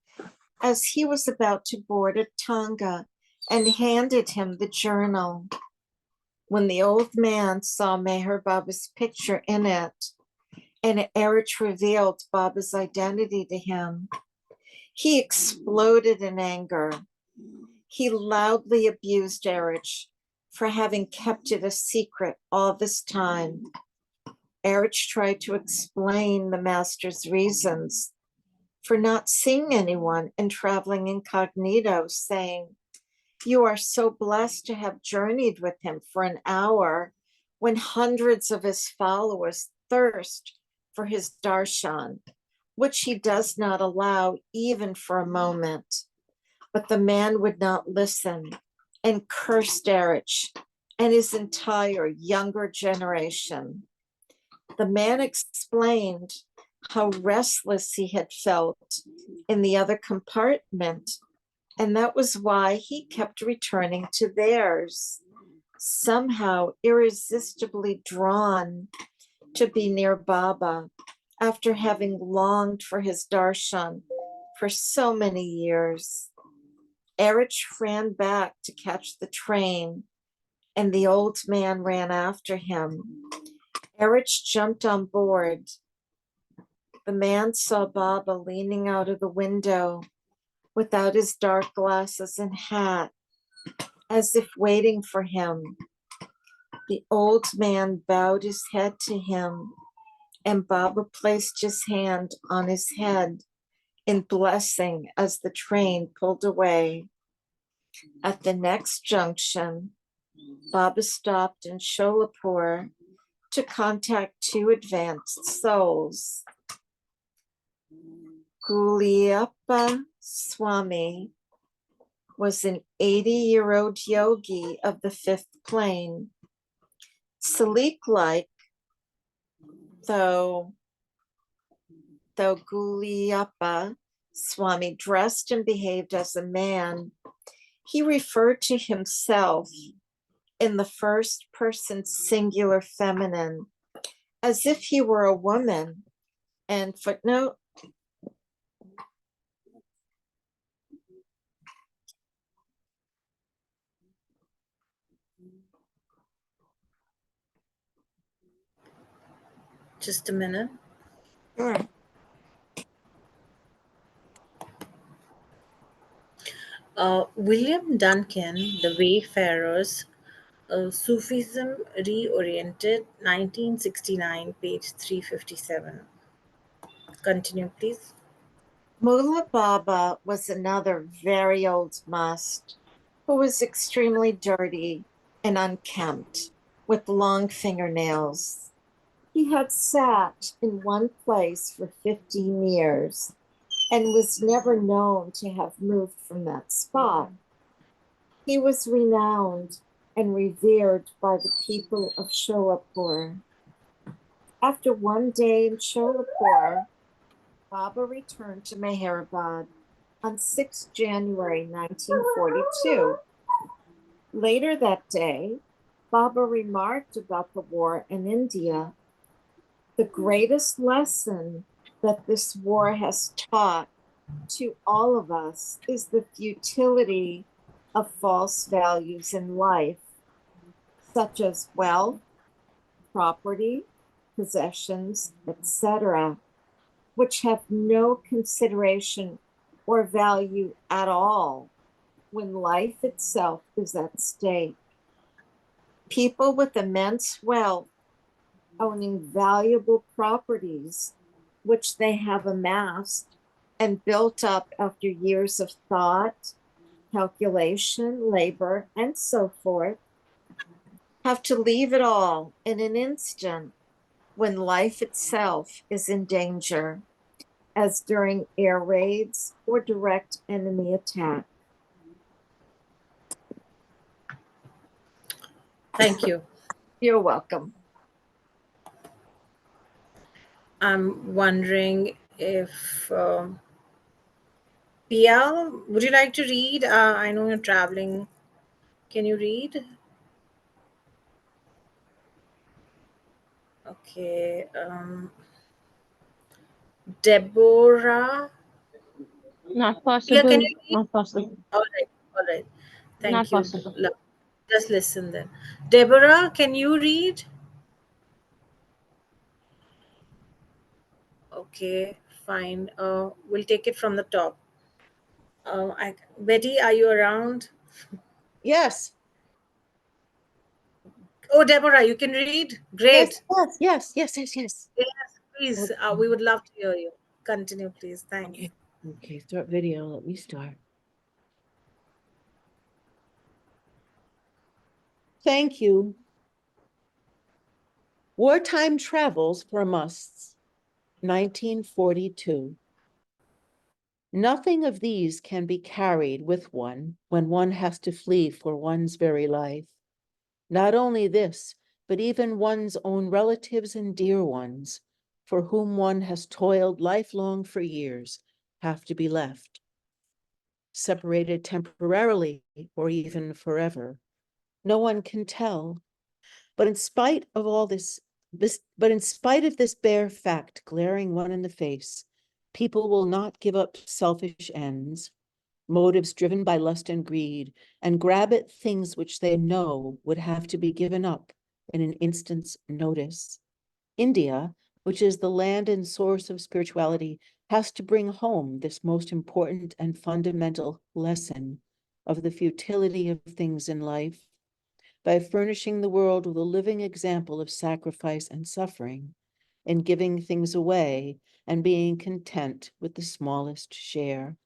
as he was about to board a tanga and handed him the journal. When the old man saw Meher Baba's picture in it, and Erich revealed Baba's identity to him, he exploded in anger. He loudly abused Erich for having kept it a secret all this time. Erich tried to explain the master's reasons for not seeing anyone and traveling incognito, saying, you are so blessed to have journeyed with him for an hour when hundreds of his followers thirst for his darshan, which he does not allow even for a moment. But the man would not listen and cursed Erich and his entire younger generation. The man explained how restless he had felt in the other compartment, and that was why he kept returning to theirs, somehow irresistibly drawn to be near Baba after having longed for his darshan for so many years. Erich ran back to catch the train, and the old man ran after him. Erich jumped on board. The man saw Baba leaning out of the window without his dark glasses and hat, as if waiting for him. The old man bowed his head to him, and Baba placed his hand on his head in blessing as the train pulled away. At the next junction, Baba stopped in Sholapur to contact two advanced souls. Guliappa Swami was an 80-year-old yogi of the fifth plane. Salik-like, though Guliappa Swami dressed and behaved as a man, he referred to himself in the first person singular feminine as if he were a woman. And footnote, Just a minute. sure. William Duncan, The Wayfarers, Sufism Reoriented, 1969, page 357. Continue, please. Mullah Baba was another very old must who was extremely dirty and unkempt with long fingernails. He had sat in one place for 15 years and was never known to have moved from that spot. He was renowned and revered by the people of Sholapur. After one day in Sholapur, Baba returned to Meherabad on 6 January 1942. Later that day, Baba remarked about the war in India. The greatest lesson that this war has taught to all of us is the futility of false values in life, such as wealth, property, possessions, etc., which have no consideration or value at all when life itself is at stake. People with immense wealth, owning valuable properties, which they have amassed and built up after years of thought, calculation, labor, and so forth, have to leave it all in an instant when life itself is in danger, as during air raids or direct enemy attack. Thank you. You're welcome. I'm wondering if Pia, would you like to read? I know you're traveling. Can you read? Okay. Deborah. Not Pia, possible. can you read? Not possible. All right. All right. Thank Not you. possible. Just listen then. Deborah, can you read? Okay, fine. We'll take it from the top. Betty, are you around? Yes. Oh, Deborah, you can read? Great. Yes. Yes, please. We would love to hear you. Continue, please. Thanks. Okay, start video. Let me start. Thank you. Wartime Travels for Musts, 1942. Nothing of these can be carried with one when one has to flee for one's very life. Not only this, but even one's own relatives and dear ones, for whom one has toiled lifelong for years, have to be left. Separated temporarily or even forever. No one can tell. But in spite of all this bare fact glaring one in the face, people will not give up selfish ends, motives driven by lust and greed, and grab at things which they know would have to be given up in an instant's notice. India, which is the land and source of spirituality, has to bring home this most important and fundamental lesson of the futility of things in life. by furnishing the world with a living example of sacrifice and suffering, in giving things away and being content with the smallest share.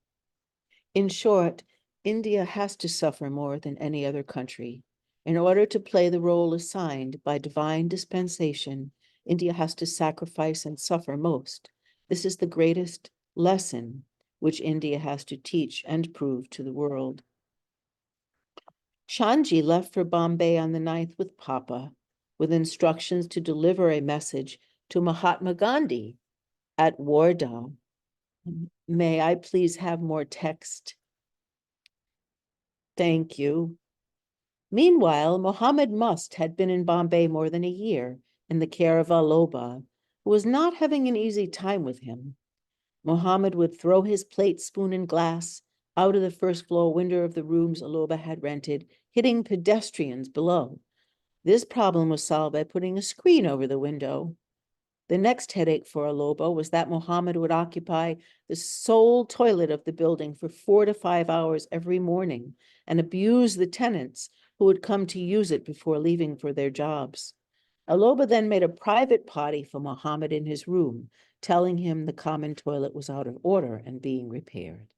In short, India has to suffer more than any other country. In order to play the role assigned by divine dispensation, India has to sacrifice and suffer most. This is the greatest lesson which India has to teach and prove to the world. Shanji left for Bombay on the 9th with Papa, with instructions to deliver a message to Mahatma Gandhi at Wardha. May I please have more text? Thank you. Meanwhile, Mohammed Must had been in Bombay more than a year in the care of Aloba, who was not having an easy time with him. Mohammed would throw his plate, spoon, and glass out of the first floor window of the rooms Aloba had rented, hitting pedestrians below. This problem was solved by putting a screen over the window. The next headache for Aloba was that Mohammed would occupy the sole toilet of the building for 4 to 5 hours every morning and abuse the tenants who would come to use it before leaving for their jobs. Aloba then made a private potty for Mohammed in his room, telling him the common toilet was out of order and being repaired.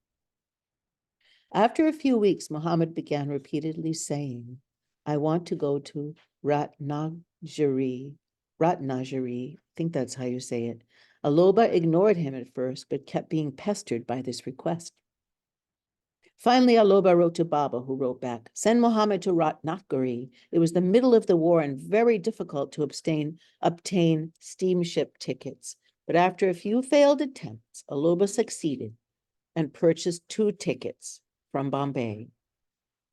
After a few weeks, Mohammed began repeatedly saying, "I want to go to Ratnagiri. I think that's how you say it." Aloba ignored him at first, but kept being pestered by this request. Finally, Aloba wrote to Baba, who wrote back, "Send Mohammed to Ratnagiri. It was the middle of the war and very difficult to obtain steamship tickets. But after a few failed attempts, Aloba succeeded and purchased 2 tickets from Bombay.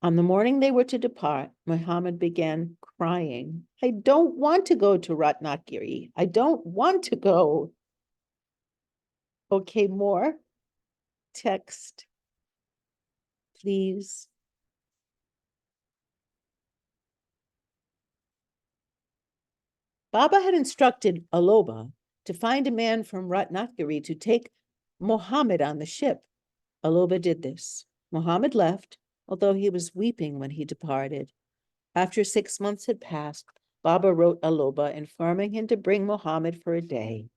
On the morning they were to depart, Mohammed began crying. "I don't want to go to Ratnagiri. I don't want to go." Okay, more text, please. Baba had instructed Aloba to find a man from Ratnagiri to take Mohammed on the ship. Aloba did this. Mohammed left, although he was weeping when he departed. After 6 months had passed, Baba wrote Aloba informing him to bring Mohammed for a day.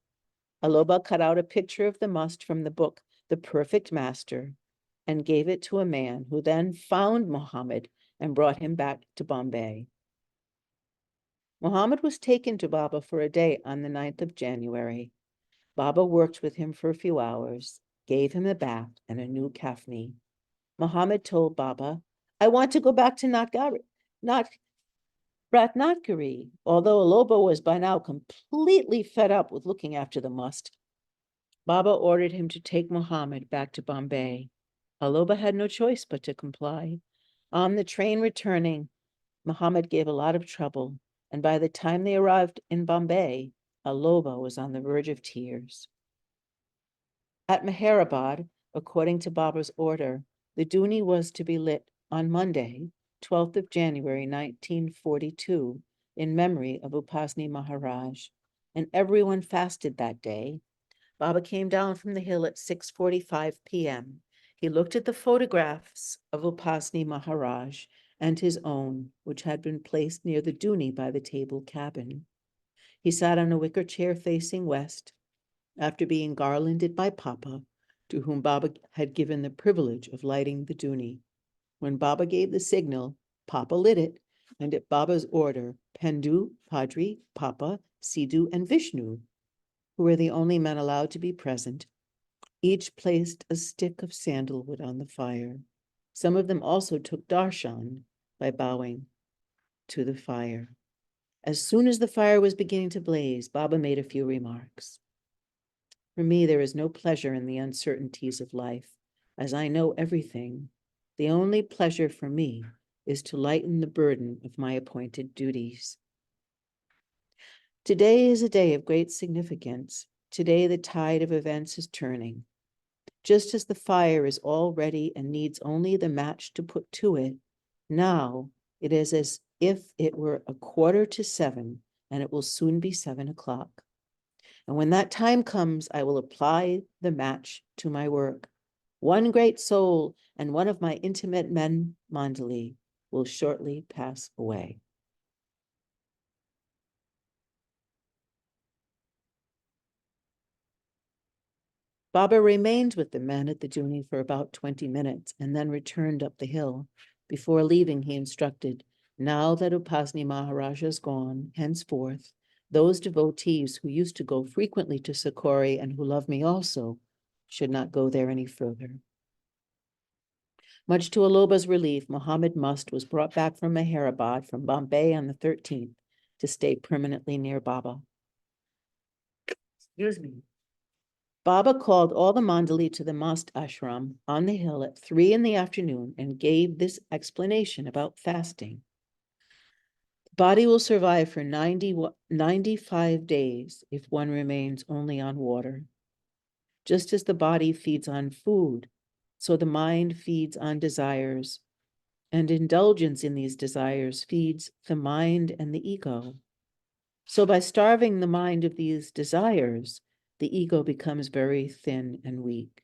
Aloba cut out a picture of the must from the book, The Perfect Master, and gave it to a man who then found Mohammed and brought him back to Bombay. Mohammed was taken to Baba for a day on the 9th of January. Baba worked with him for a few hours, gave him a bath and a new kafni. Mohammed told Baba, "I want to go back to Ratnagiri." Although Aloba was by now completely fed up with looking after the must, Baba ordered him to take Mohammed back to Bombay. Aloba had no choice but to comply. On the train returning, Mohammed gave a lot of trouble, and by the time they arrived in Bombay, Aloba was on the verge of tears. At Meherabad, according to Baba's order, the Duni was to be lit on Monday, 12th of January, 1942, in memory of Upasni Maharaj, and everyone fasted that day. Baba came down from the hill at 6:45 p.m. He looked at the photographs of Upasni Maharaj and his own, which had been placed near the Duni by the table cabin. He sat on a wicker chair facing west, after being garlanded by Papa, to whom Baba had given the privilege of lighting the Duni. When Baba gave the signal, Papa lit it, and at Baba's order, Pendu, Padri, Papa, Sidhu, and Vishnu, who were the only men allowed to be present, each placed a stick of sandalwood on the fire. Some of them also took darshan by bowing to the fire. As soon as the fire was beginning to blaze, Baba made a few remarks. "For me, there is no pleasure in the uncertainties of life, as I know everything. The only pleasure for me is to lighten the burden of my appointed duties. Today is a day of great significance. Today, the tide of events is turning. Just as the fire is all ready and needs only the match to put to it, now it is as if it were 6:45, and it will soon be 7 o'clock. And when that time comes, I will apply the match to my work. One great soul and one of my intimate men, Mandali, will shortly pass away." Baba remained with the men at the Duni for about 20 minutes and then returned up the hill. Before leaving, he instructed, now that Upasni Maharaj is gone, henceforth, those devotees who used to go frequently to Sakori and who love me also should not go there any further. Much to Aloba's relief, Muhammad Must was brought back from Meherabad from Bombay on the 13th to stay permanently near Baba. Excuse me. Baba called all the Mandali to the Mast ashram on the hill at 3 p.m. and gave this explanation about fasting. The body will survive for 95 days if one remains only on water. Just as the body feeds on food, so the mind feeds on desires, and indulgence in these desires feeds the mind and the ego. So by starving the mind of these desires, the ego becomes very thin and weak.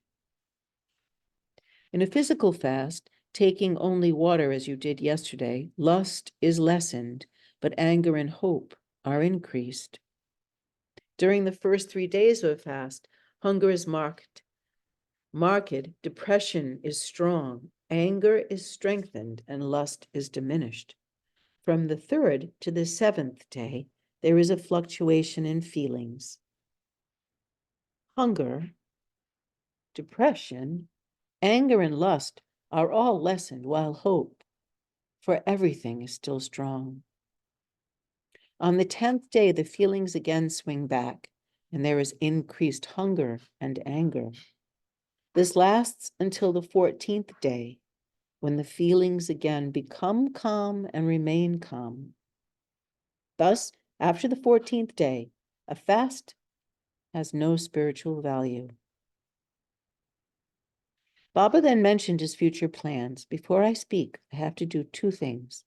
In a physical fast, taking only water as you did yesterday, lust is lessened, but anger and hope are increased. During the first 3 days of a fast, hunger is marked, depression is strong, anger is strengthened, and lust is diminished. From the 3rd to the 7th day, there is a fluctuation in feelings. Hunger, depression, anger, and lust are all lessened, while hope for everything is still strong. On the 10th day, the feelings again swing back, and there is increased hunger and anger. This lasts until the 14th day, when the feelings again become calm and remain calm. Thus, after the 14th day, a fast has no spiritual value. Baba then mentioned his future plans. Before I speak, I have to do 2 things.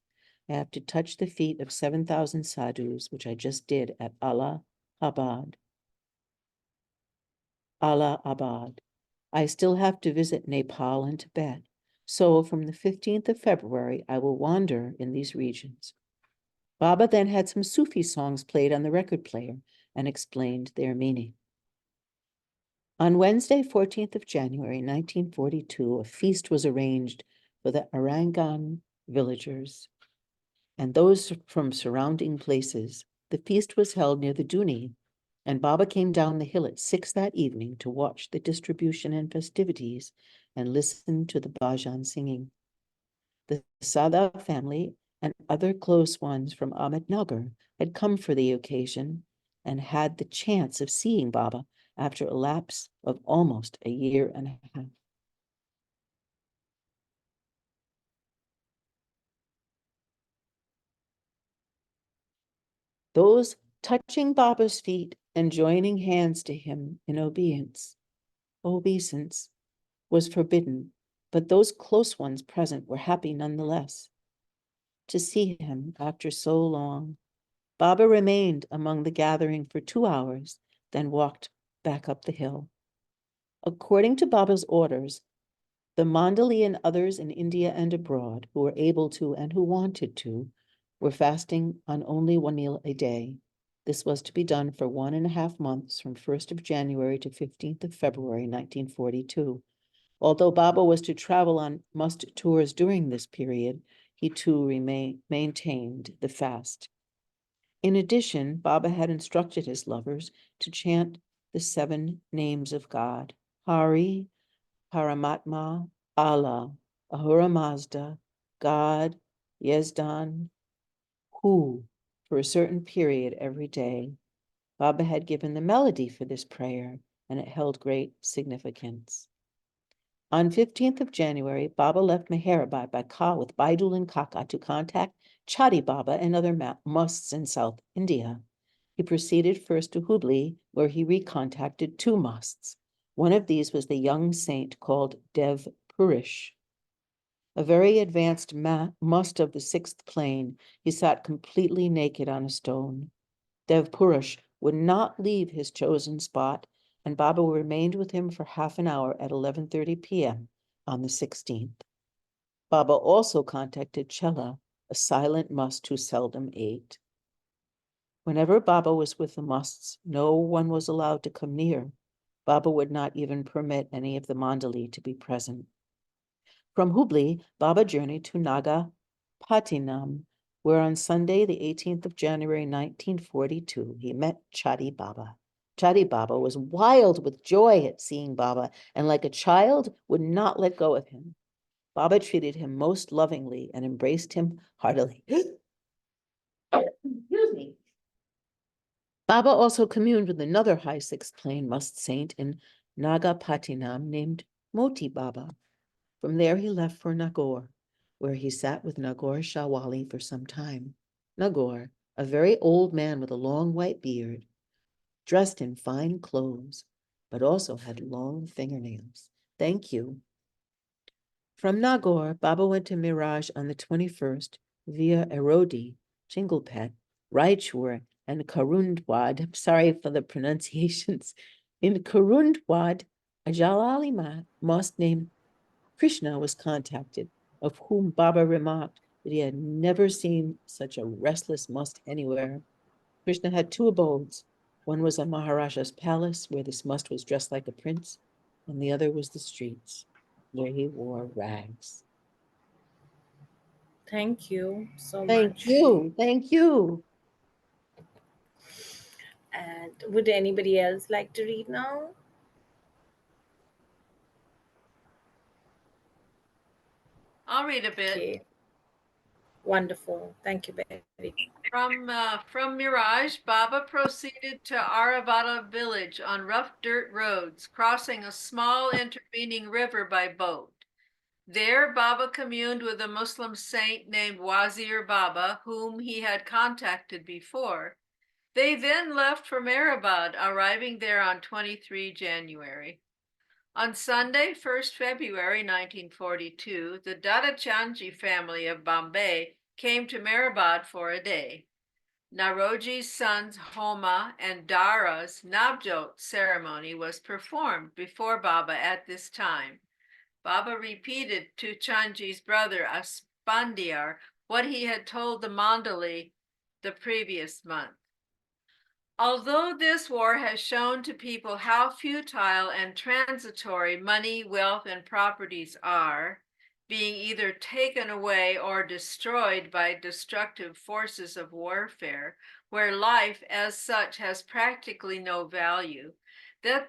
I have to touch the feet of 7,000 sadhus, which I just did at Allahabad. I still have to visit Nepal and Tibet. So from the 15th of February, I will wander in these regions. Baba then had some Sufi songs played on the record player and explained their meaning. On Wednesday, 14th of January, 1942, a feast was arranged for the Arangan villagers and those from surrounding places. The feast was held near the Duni, and Baba came down the hill at 6 that evening to watch the distribution and festivities and listen to the bhajan singing. The Sada family and other close ones from Ahmednagar had come for the occasion and had the chance of seeing Baba after a lapse of almost a year and a half. Those touching Baba's feet and joining hands to him in obeisance was forbidden, but those close ones present were happy nonetheless to see him after so long. Baba remained among the gathering for 2 hours, then walked back up the hill. According to Baba's orders, the Mandali and others in India and abroad who were able to and who wanted to were fasting on only 1 meal a day. This was to be done for 1.5 months from 1st of January to 15th of February, 1942. Although Baba was to travel on must tours during this period, he too maintained the fast. In addition, Baba had instructed his lovers to chant the 7 names of God: Hari, Paramatma, Allah, Ahura Mazda, God, Yezdan, Hu, for a certain period every day. Baba had given the melody for this prayer, and it held great significance. On 15th of January, Baba left Meherabad by car with Baidul and Kaka to contact Chadi Baba and other musts in South India. He proceeded first to Hubli, where he recontacted 2 musts. One of these was the young saint called Dev Purish. A very advanced must of the 6th plane, he sat completely naked on a stone. Dev Purush would not leave his chosen spot, and Baba remained with him for half an hour at 11:30 p.m. on the 16th. Baba also contacted Chela, a silent must who seldom ate. Whenever Baba was with the musts, no one was allowed to come near. Baba would not even permit any of the Mandali to be present. From Hubli, Baba journeyed to Nagapatinam, where on Sunday, the 18th of January, 1942, he met Chadi Baba. Chadi Baba was wild with joy at seeing Baba, and like a child, would not let go of him. Baba treated him most lovingly and embraced him heartily. Excuse me. Baba also communed with another high sixth plane must saint in Nagapatinam named Moti Baba. From there he left for Nagaur, where he sat with Nagaur Shawali for some time. Nagaur, a very old man with a long white beard, dressed in fine clothes, but also had long fingernails. Thank you. From Nagaur, Baba went to Miraj on the 21st via Erodi, Chinglpet, Raichur, and Karundwad. I'm sorry for the pronunciations. In Karundwad, a Jalali mosque named Krishna was contacted, of whom Baba remarked that he had never seen such a restless must anywhere. Krishna had two abodes. One was a Maharaja's palace, where this must was dressed like a prince, and the other was the streets, where he wore rags. Thank you so Thank much. you. Thank you. And would anybody else like to read now? I'll read a bit. Okay. Wonderful. Thank you very much. From Miraj, Baba proceeded to Aravata village on rough dirt roads, crossing a small intervening river by boat. There, Baba communed with a Muslim saint named Wazir Baba, whom he had contacted before. They then left for Meherabad, arriving there on 23 January. On Sunday, 1st February 1942, the Dada Chanji family of Bombay came to Meherabad for a day. Naroji's sons Homa and Dara's Navjot ceremony was performed before Baba at this time. Baba repeated to Chanji's brother Aspandiar what he had told the Mandali the previous month. Although this war has shown to people how futile and transitory money, wealth, and properties are, being either taken away or destroyed by destructive forces of warfare, where life as such has practically no value, yet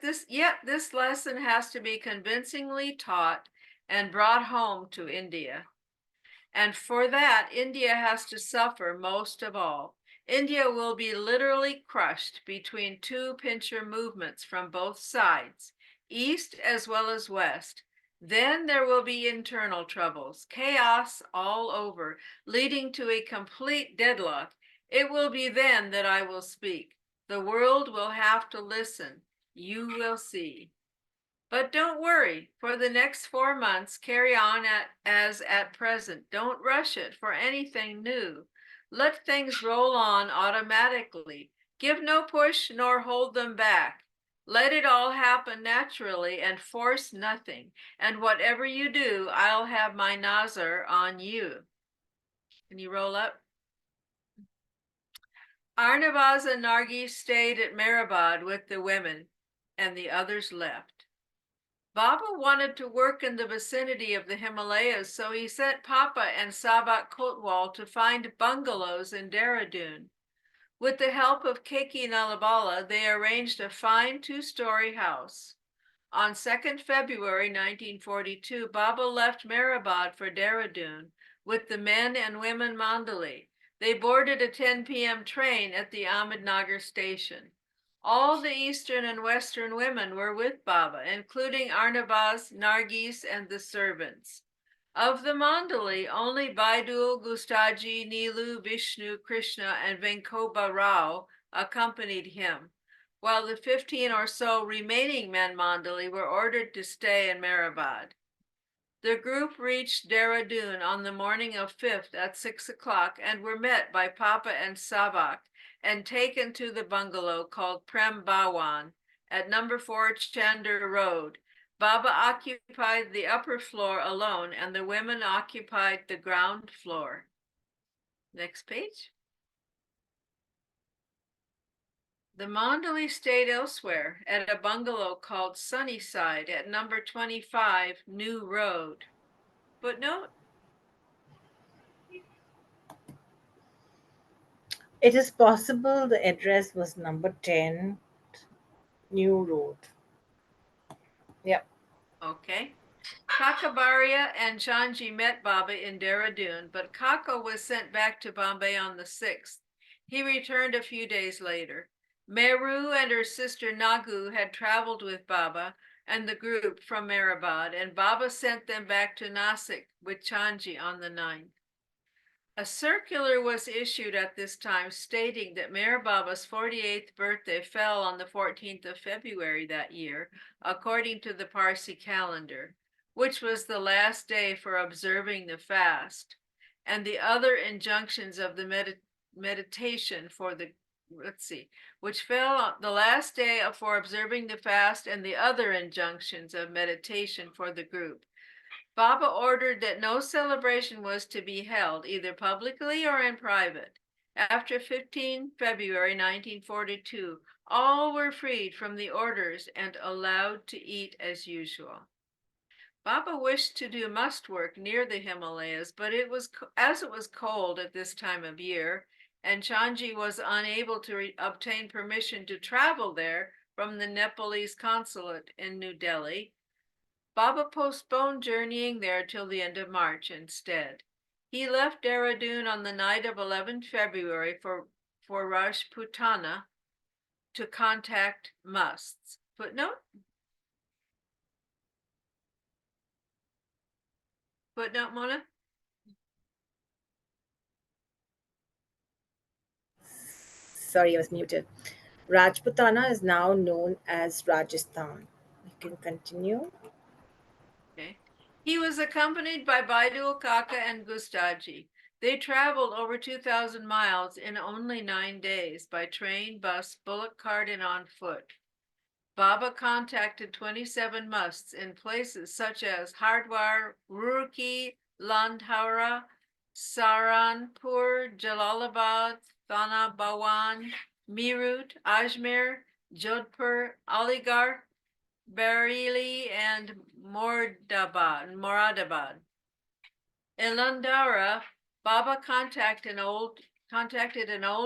this lesson has to be convincingly taught and brought home to India. And for that, India has to suffer most of all. India will be literally crushed between two pincher movements from both sides, east as well as west. Then there will be internal troubles, chaos all over, leading to a complete deadlock. It will be then that I will speak. The world will have to listen. You will see. But don't worry, for the next 4 months, carry on as at present. Don't rush it for anything new. Let things roll on automatically. Give no push nor hold them back. Let it all happen naturally and force nothing. And whatever you do, I'll have my nazar on you. Can you roll up? Arnavaz and Nargis stayed at Meherabad with the women, and the others left. Baba wanted to work in the vicinity of the Himalayas, so he sent Papa and Sabat Kotwal to find bungalows in Dehradun. With the help of Keki Nalabala, they arranged a fine two-story house. On 2nd February 1942, Baba left Meherabad for Dehradun with the men and women Mandali. They boarded a 10 p.m. train at the Ahmednagar station. All the eastern and western women were with Baba, including Arnavaz, Nargis, and the servants. Of the Mandali, only Baidul, Gustaji, Nilu, Vishnu, Krishna, and Venkoba Rao accompanied him, while the 15 or so remaining men Mandali were ordered to stay in Meherabad. The group reached Dehradun on the morning of 5th at 6 o'clock and were met by Papa and Savak and taken to the bungalow called Prem Bawan at number 4 Chander Road. Baba occupied the upper floor alone and the women occupied the ground floor. Next page. The Mondali stayed elsewhere at a bungalow called Sunnyside at number 25 New Road. Footnote, It is possible the address was number 10 New Road. Yep. okay. Kakabaria and Chanji met Baba in Dehradun, but Kaka was sent back to Bombay on the 6th. He returned a few days later. Meru and her sister Nagu had traveled with Baba and the group from Mehrabad, and Baba sent them back to Nasik with Chanji on the 9th. A circular was issued at this time stating that Meher Baba's 48th birthday fell on the 14th of February that year, according to the Parsi calendar, which was the last day for observing the fast, and the other injunctions of the meditation for the, which fell on the last day for observing the fast and the other injunctions of meditation for the group. Baba ordered that no celebration was to be held, either publicly or in private. After 15 February 1942, all were freed from the orders and allowed to eat as usual. Baba wished to do must work near the Himalayas, but as it was cold at this time of year, and Chanji was unable to obtain permission to travel there from the Nepalese consulate in New Delhi, Baba postponed journeying there till the end of March instead. He left Dehradun on the night of 11 February for Rajputana to contact musts. Footnote? Footnote, Mona? Sorry, I was muted. Rajputana is now known as Rajasthan. You can continue. Okay. He was accompanied by Baidul Kaka and Gustaji. They traveled over 2,000 miles in only 9 days by train, bus, bullock cart, and on foot. Baba contacted 27 musts in places such as Hardwar, Roorkee, Landhaura, Saranpur, Jalalabad, Thana Bawan, Meerut, Ajmer, Jodhpur, Aligarh, Bareilly, and Moradabad. In Landhaura, Baba contacted an old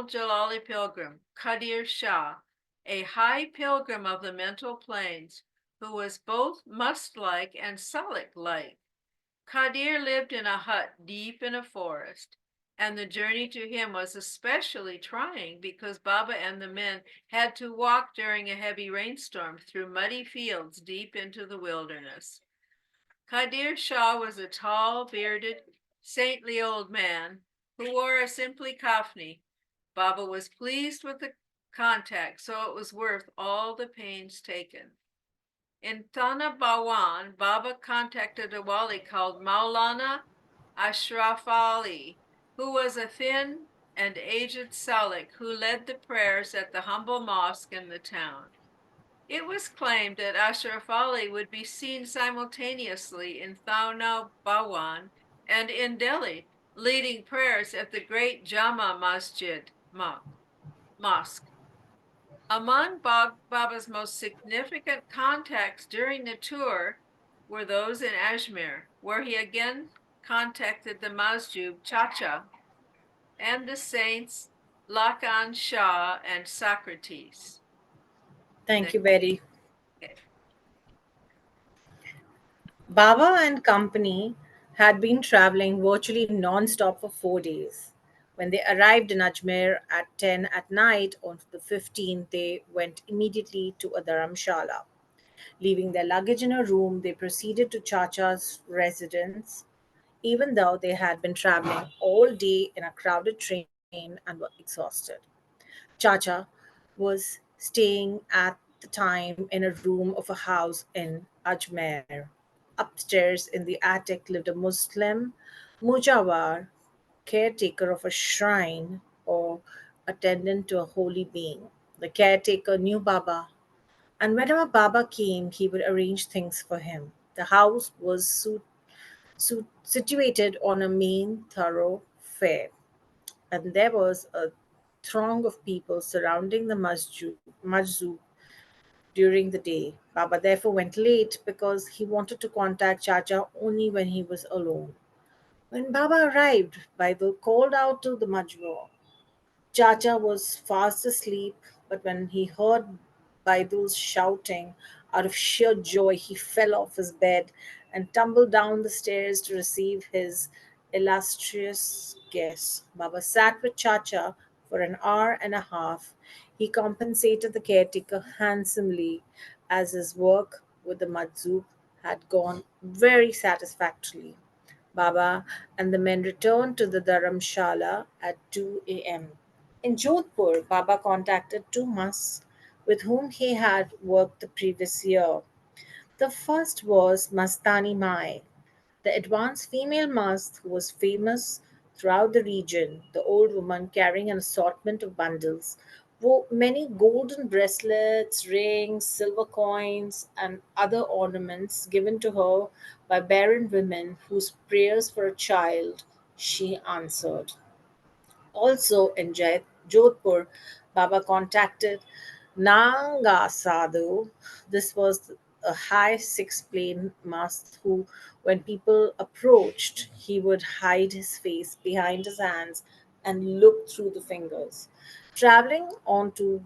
Jalali pilgrim, Qadir Shah, a high pilgrim of the mental planes, who was both must-like and Salik-like. Qadir lived in a hut deep in a forest, and the journey to him was especially trying because Baba and the men had to walk during a heavy rainstorm through muddy fields deep into the wilderness. Qadir Shah was a tall, bearded, saintly old man who wore a simply kafni. Baba was pleased with the contact, so it was worth all the pains taken. In Thana Bawan, Baba contacted a wali called Maulana Ashraf Ali, who was a thin and aged Salik who led the prayers at the humble mosque in the town. It was claimed that Ashraf Ali would be seen simultaneously in Thana Bawan and in Delhi, leading prayers at the great Jama Masjid mosque. Among Baba's most significant contacts during the tour were those in Ajmer, where he again contacted the Masjid Chacha and the saints Lakan Shah and Socrates. Thank you very. Okay. Baba and company had been traveling virtually non-stop for 4 days. When they arrived in Ajmer at 10 at night on the 15th, they went immediately to a dharamshala. Leaving their luggage in a room, they proceeded to Chacha's residence, even though they had been traveling all day in a crowded train and were exhausted. Chacha was staying at the time in a room of a house in Ajmer. Upstairs in the attic lived a Muslim mujawar, caretaker of a shrine or attendant to a holy being. The caretaker knew Baba, and whenever Baba came, he would arrange things for him. The house was situated on a main thoroughfare, and there was a throng of people surrounding the masjid during the day. Baba therefore went late because he wanted to contact Chacha only when he was alone. When Baba arrived, Baidul called out to the Majbur. Chacha was fast asleep, but when he heard Baidul's shouting, out of sheer joy, he fell off his bed and tumbled down the stairs to receive his illustrious guest. Baba sat with Chacha for an hour and a half. He compensated the caretaker handsomely as his work with the Majzoop had gone very satisfactorily. Baba and the men returned to the Dharamshala at 2 a.m. In Jodhpur, Baba contacted two Mas with whom he had worked the previous year. The first was Mastani Mai, the advanced female Mast who was famous throughout the region. The old woman, carrying an assortment of bundles, wore many golden bracelets, rings, silver coins, and other ornaments given to her by barren women whose prayers for a child she answered. Also in Jodhpur, Baba contacted Nanga Sadhu. This was a high six-plane mast who, when people approached, he would hide his face behind his hands and look through the fingers. Traveling on to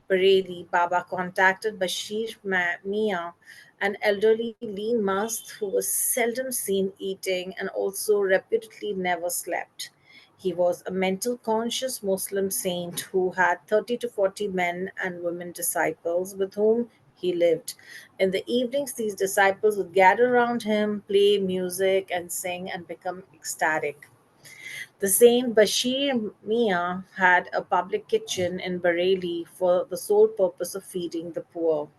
Bareilly, Baba contacted Bashir Mia, an elderly lean mast who was seldom seen eating and also reputedly never slept. He was a mental conscious Muslim saint who had 30 to 40 men and women disciples with whom he lived. In the evenings, these disciples would gather around him, play music, and sing and become ecstatic. The Saint Bashir Mia had a public kitchen in Bareilly for the sole purpose of feeding the poor.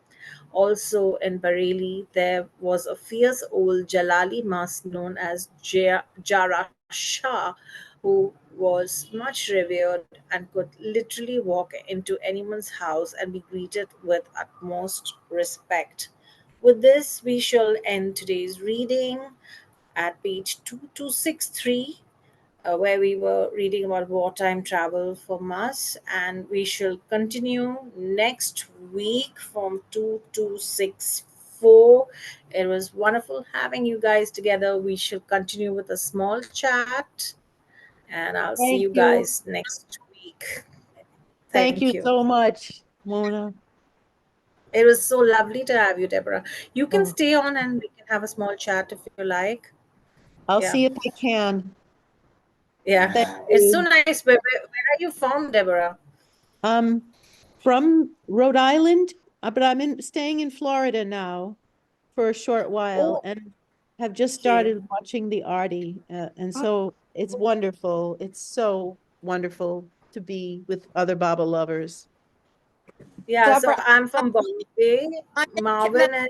Also in Bareilly, there was a fierce old Jalali mast known as Jara Shah, who was much revered and could literally walk into anyone's house and be greeted with utmost respect. With this, we shall end today's reading at page 2263, where we were reading about wartime travel for Mars, and we shall continue next week from 2264. It was wonderful having you guys together. We shall continue with a small chat, and I'll see you Thank you. guys next week. Thank Thank you you. so much, Mona. It was so lovely to have you, Deborah. You can Oh, stay on and we can have a small chat if you like. I'll Yeah. see if I can. Yeah. Thank It's so you. nice. Where are you from, Deborah? Um, from Rhode Island, but I'm staying in Florida now for a short while Oh, and have just okay. started watching the Artie, and so it's wonderful. It's so wonderful to be with other Baba lovers. Yeah, so Deborah, I'm from Bombay. I'm in Marvin Connecticut. is